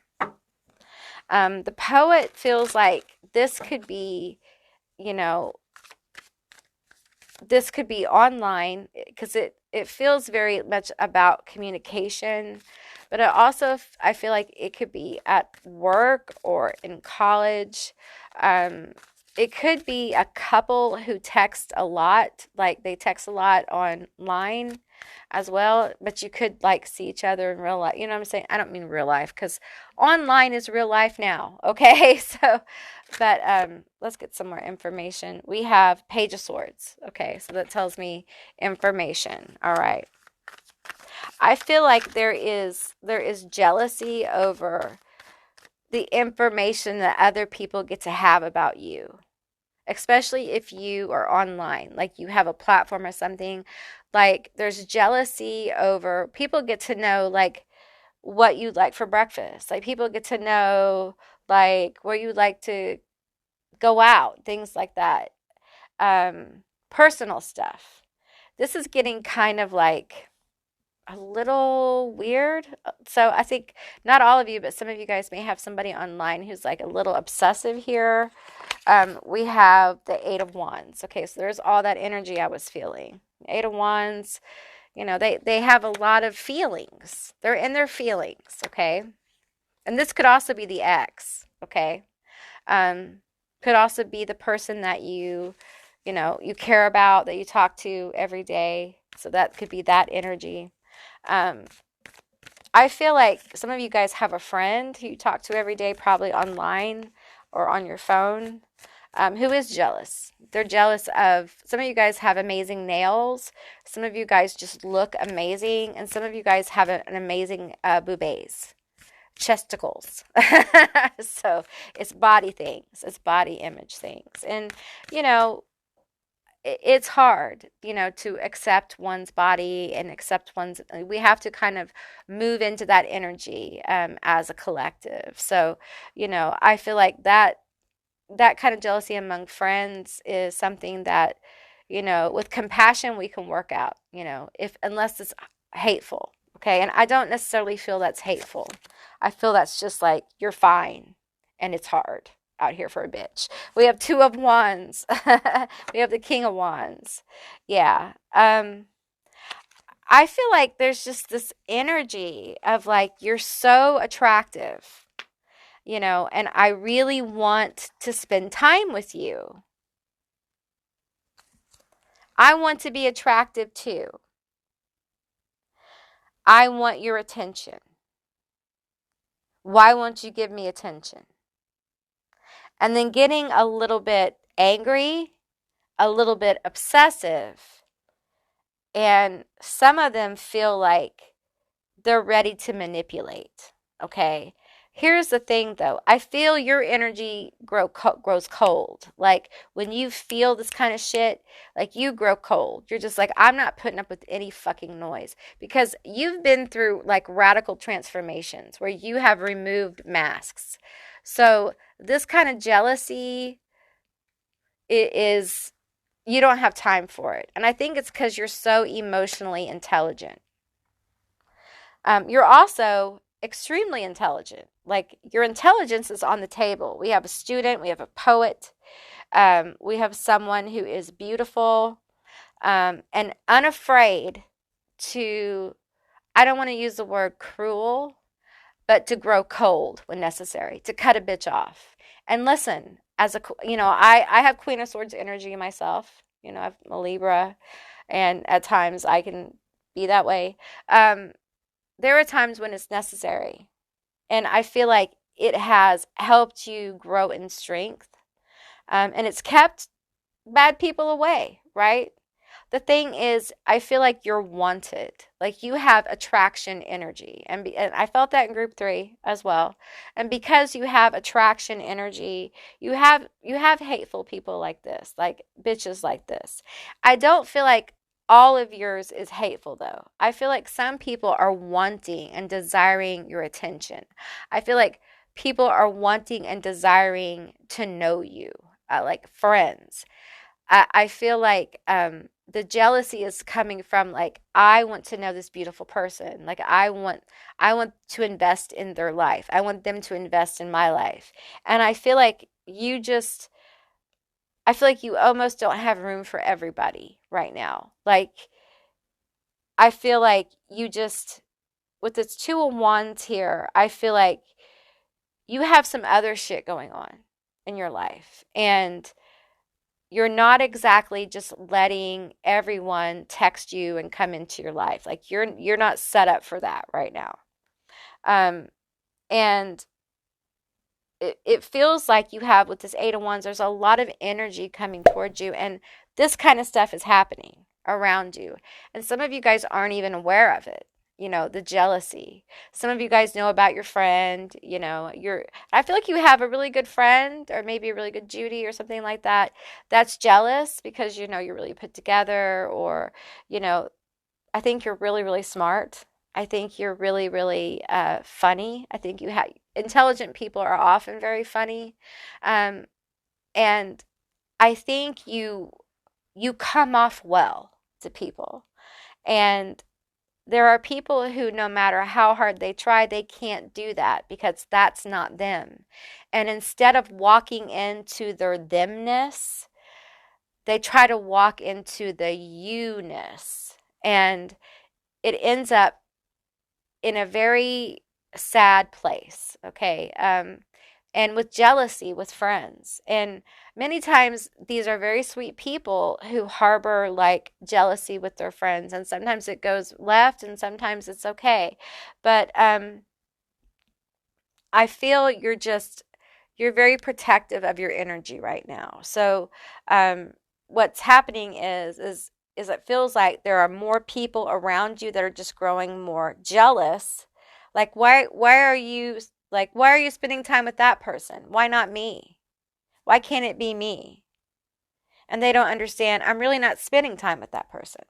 The poet feels like this could be, you know, this could be online because it feels very much about communication, but it also I feel like it could be at work or in college. It could be a couple who text a lot, like they text a lot online as well, but you could like see each other in real life. You know what I'm saying? I don't mean real life because online is real life now. Okay, so but let's get some more information. We have Page of Swords. Okay, so that tells me information. All right. I feel like there is jealousy over the information that other people get to have about you, especially if you are online, like you have a platform or something. Like there's jealousy over people get to know like what you like for breakfast. Like people get to know like where you like to go out, things like that. Personal stuff. This is getting kind of like a little weird. So I think not all of you, but some of you guys may have somebody online who's like a little obsessive here. We have the Eight of Wands. Okay, so there's all that energy I was feeling. Eight of Wands, they have a lot of feelings. They're in their feelings, okay? And this could also be the ex, okay? Could also be the person that you care about, that you talk to every day. So that could be that energy. I feel like some of you guys have a friend who you talk to every day, probably online or on your phone, who is jealous. They're jealous of, some of you guys have amazing nails. Some of you guys just look amazing. And some of you guys have an amazing boobies, chesticles. So it's body things. It's body image things. And, it's hard, to accept one's body and accept we have to kind of move into that energy as a collective. So, I feel like that kind of jealousy among friends is something that, with compassion we can work out, unless it's hateful. Okay. And I don't necessarily feel that's hateful. I feel that's just like, you're fine and it's hard out here for a bitch. We have Two of Wands. We have the King of Wands. Yeah. I feel like there's just this energy of like, you're so attractive, and I really want to spend time with you. I want to be attractive too. I want your attention. Why won't you give me attention? And then getting a little bit angry, a little bit obsessive, and some of them feel like they're ready to manipulate. Okay. Here's the thing though. I feel your energy grows cold. Like when you feel this kind of shit, like you grow cold. You're just like, I'm not putting up with any fucking noise, because you've been through like radical transformations where you have removed masks. So this kind of jealousy is, you don't have time for it. And I think it's because you're so emotionally intelligent. You're also extremely intelligent. Like your intelligence is on the table. We have a student, we have a poet, we have someone who is beautiful and unafraid to, I don't want to use the word cruel, but to grow cold when necessary, to cut a bitch off. And listen, I have Queen of Swords energy myself. I'm a Libra, and at times I can be that way. There are times when it's necessary. And I feel like it has helped you grow in strength. And it's kept bad people away, right? the thing is, I feel like you're wanted. Like you have attraction energy. And I felt that in group 3 as well. And because you have attraction energy, you have hateful people like this, like bitches like this. I don't feel like all of yours is hateful though. I feel like some people are wanting and desiring your attention. I feel like people are wanting and desiring to know you, like friends. I feel like the jealousy is coming from like I want to know this beautiful person. Like I want to invest in their life. I want them to invest in my life. And I feel like you almost don't have room for everybody right now. Like I feel like you just with this 2 of Wands here, I feel like you have some other shit going on in your life. And you're not exactly just letting everyone text you and come into your life. Like you're not set up for that right now. Um, and it feels like you have with this 8 of Wands, there's a lot of energy coming towards you, and this kind of stuff is happening around you. And some of you guys aren't even aware of it. The jealousy. Some of you guys know about your friend, I feel like you have a really good friend or maybe a really good Judy or something like that that's jealous because you're really put together, or you know I think you're really, really smart. I think you're really, really funny. I think you have intelligent people are often very funny, um, and I think you come off well to people. And there are people who, no matter how hard they try, they can't do that because that's not them. And instead of walking into their themness, they try to walk into the you-ness. And it ends up in a very sad place, okay? And with jealousy with friends. And many times these are very sweet people who harbor like jealousy with their friends. And sometimes it goes left and sometimes it's okay. But I feel you're very protective of your energy right now. So what's happening is it feels like there are more people around you that are just growing more jealous. Like why are you spending time with that person? Why not me? Why can't it be me? And they don't understand I'm really not spending time with that person.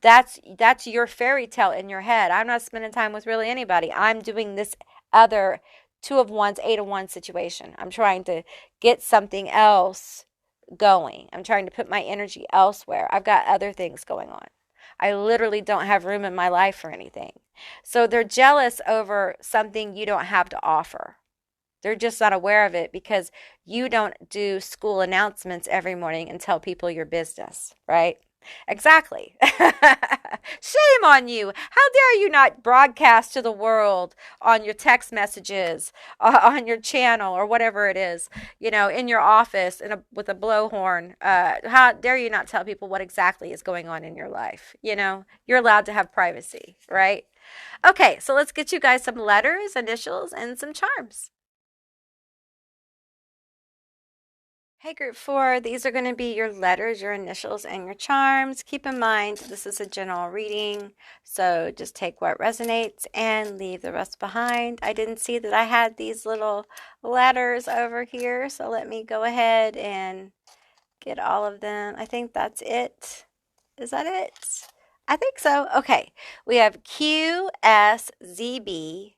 That's your fairy tale in your head. I'm not spending time with really anybody. I'm doing this other 2 of Wands, 8 of Wands situation. I'm trying to get something else going. I'm trying to put my energy elsewhere. I've got other things going on. I literally don't have room in my life for anything. So they're jealous over something you don't have to offer. They're just not aware of it because you don't do school announcements every morning and tell people your business, right? Exactly. Shame on you. How dare you not broadcast to the world on your text messages, on your channel, or whatever it is, in your office with a blowhorn. How dare you not tell people what exactly is going on in your life? You're allowed to have privacy, right? Okay, so let's get you guys some letters, initials, and some charms. Hey, group 4, these are going to be your letters, your initials, and your charms. Keep in mind, this is a general reading, so just take what resonates and leave the rest behind. I didn't see that I had these little letters over here, so let me go ahead and get all of them. I think that's it. Is that it? I think so. Okay, we have QSZBGIAE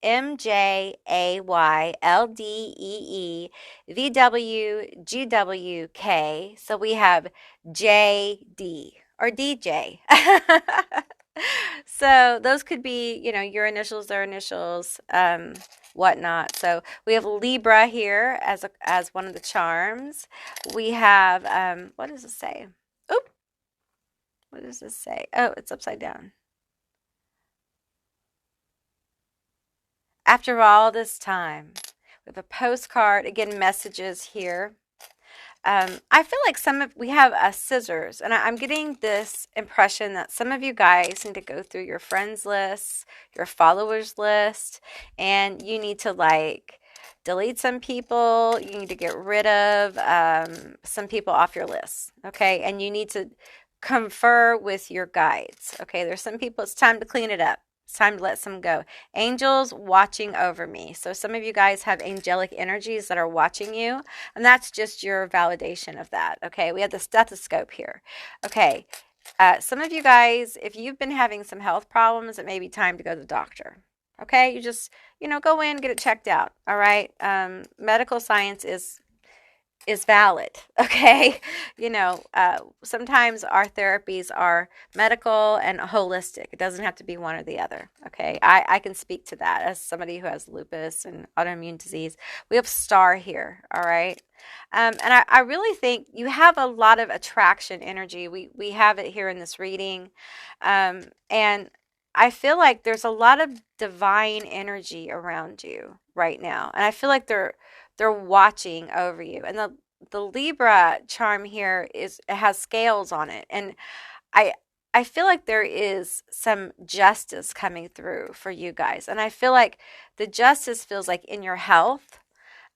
MJAYLDEEVWGWK. So we have JD or DJ. So those could be, your initials, their initials, whatnot. So we have Libra here as one of the charms. We have what does it say? Oop. What does this say? Oh, it's upside down. After all this time, we have a postcard, again, messages here. I feel like we have scissors, and I'm getting this impression that some of you guys need to go through your friends list, your followers list, and you need to delete some people. You need to get rid of some people off your list. Okay. And you need to confer with your guides. Okay. There's some people, it's time to clean it up. It's time to let some go. Angels watching over me. So some of you guys have angelic energies that are watching you, and that's just your validation of that. Okay. We have the stethoscope here. Okay. Some of you guys, if you've been having some health problems, it may be time to go to the doctor. Okay, you just, go in, get it checked out. All right. Medical science is valid. Okay. Sometimes our therapies are medical and holistic. It doesn't have to be one or the other. Okay. I can speak to that as somebody who has lupus and autoimmune disease. We have star here. All right. And I really think you have a lot of attraction energy. We have it here in this reading. And I feel like there's a lot of divine energy around you right now. And I feel like they're watching over you. And the Libra charm here it has scales on it. And I I feel like there is some justice coming through for you guys. And I feel like the justice feels like in your health,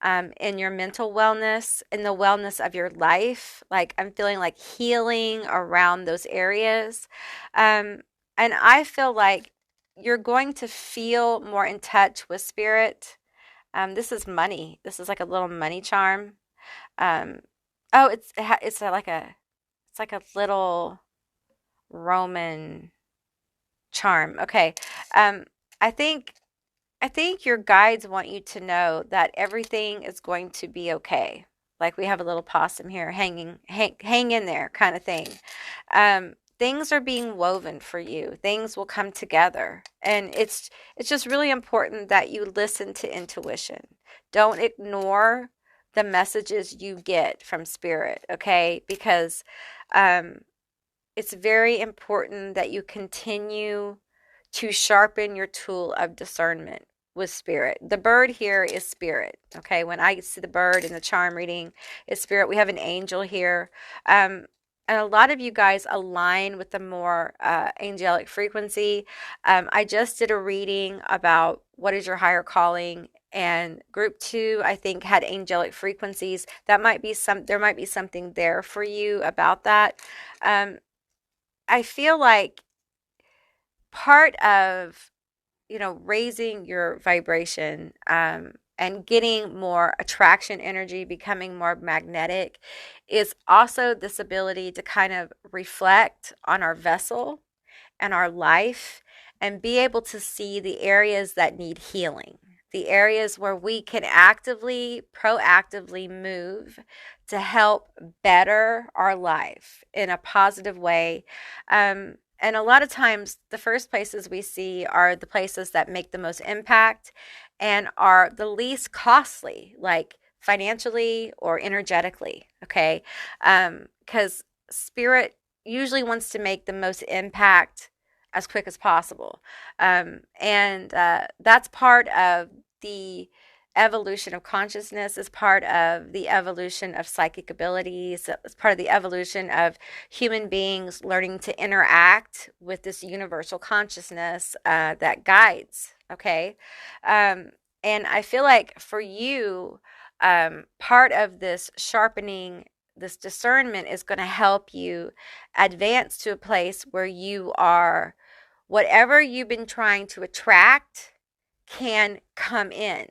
in your mental wellness, in the wellness of your life. Like I'm feeling like healing around those areas. And I feel like you're going to feel more in touch with spirit. This is money. This is like a little money charm. Um, oh, it's like a little Roman charm. Okay. Um, I think I think your guides want you to know that everything is going to be okay. Like we have a little possum here hang in there kind of thing. Things are being woven for you. Things will come together. And it's just really important that you listen to intuition. Don't ignore the messages you get from spirit, okay? Because um, it's very important that you continue to sharpen your tool of discernment with spirit. The bird here is spirit. Okay. When I see the bird in the charm reading, it's spirit. We have an angel here. And a lot of you guys align with the more angelic frequency. I just did a reading about what is your higher calling, and group 2 I think had angelic frequencies. There might be something there for you about that. I feel like part of raising your vibration, and getting more attraction energy, becoming more magnetic, is also this ability to kind of reflect on our vessel and our life and be able to see the areas that need healing, the areas where we can actively, proactively move to help better our life in a positive way. And a lot of times, the first places we see are the places that make the most impact and are the least costly, like financially or energetically. Okay. Because spirit usually wants to make the most impact as quick as possible. And that's part of the evolution of consciousness, is part of the evolution of psychic abilities, it's part of the evolution of human beings learning to interact with this universal consciousness that guides. Okay. And I feel like for you, part of this sharpening, this discernment is going to help you advance to a place where you are, whatever you've been trying to attract can come in.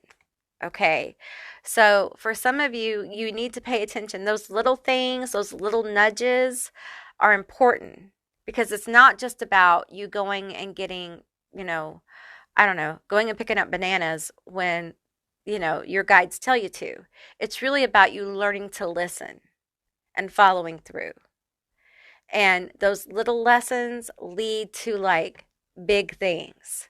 Okay. So for some of you, you need to pay attention. Those little things, those little nudges are important, because it's not just about you going and getting, I don't know, going and picking up bananas when, your guides tell you to. It's really about you learning to listen and following through. And those little lessons lead to like big things.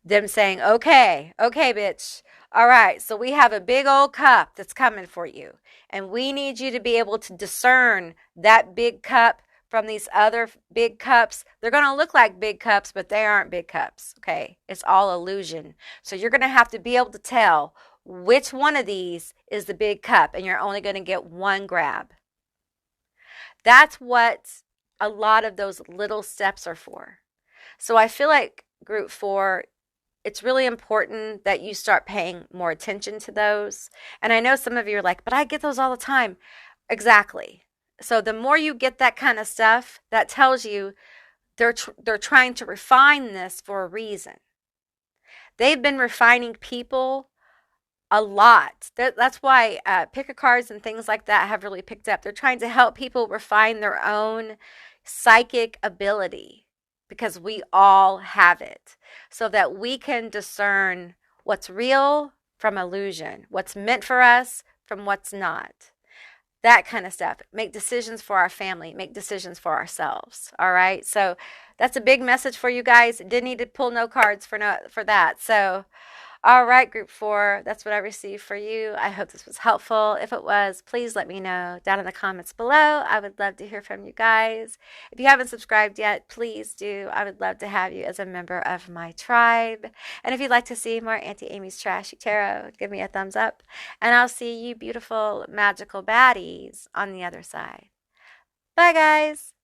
Them saying, okay, bitch. All right, so we have a big old cup that's coming for you. And we need you to be able to discern that big cup from these other big cups. They're going to look like big cups, but they aren't big cups. Okay, it's all illusion. So you're going to have to be able to tell which one of these is the big cup, and you're only going to get one grab. That's what a lot of those little steps are for. So I feel like group 4, it's really important that you start paying more attention to those. And I know some of you are like, but I get those all the time. Exactly. So the more you get that kind of stuff, that tells you they're trying to refine this for a reason. They've been refining people a lot. That's why pick a cards and things like that have really picked up. They're trying to help people refine their own psychic ability because we all have it, so that we can discern what's real from illusion, what's meant for us from what's not. That kind of stuff. Make decisions for our family, make decisions for ourselves. All right. So that's a big message for you guys. Didn't need to pull no cards for that. So all right, group 4, that's what I received for you. I hope this was helpful. If it was, please let me know down in the comments below. I would love to hear from you guys. If you haven't subscribed yet, please do. I would love to have you as a member of my tribe. And if you'd like to see more Auntie Amy's Trashy Tarot, give me a thumbs up. And I'll see you beautiful, magical baddies on the other side. Bye, guys.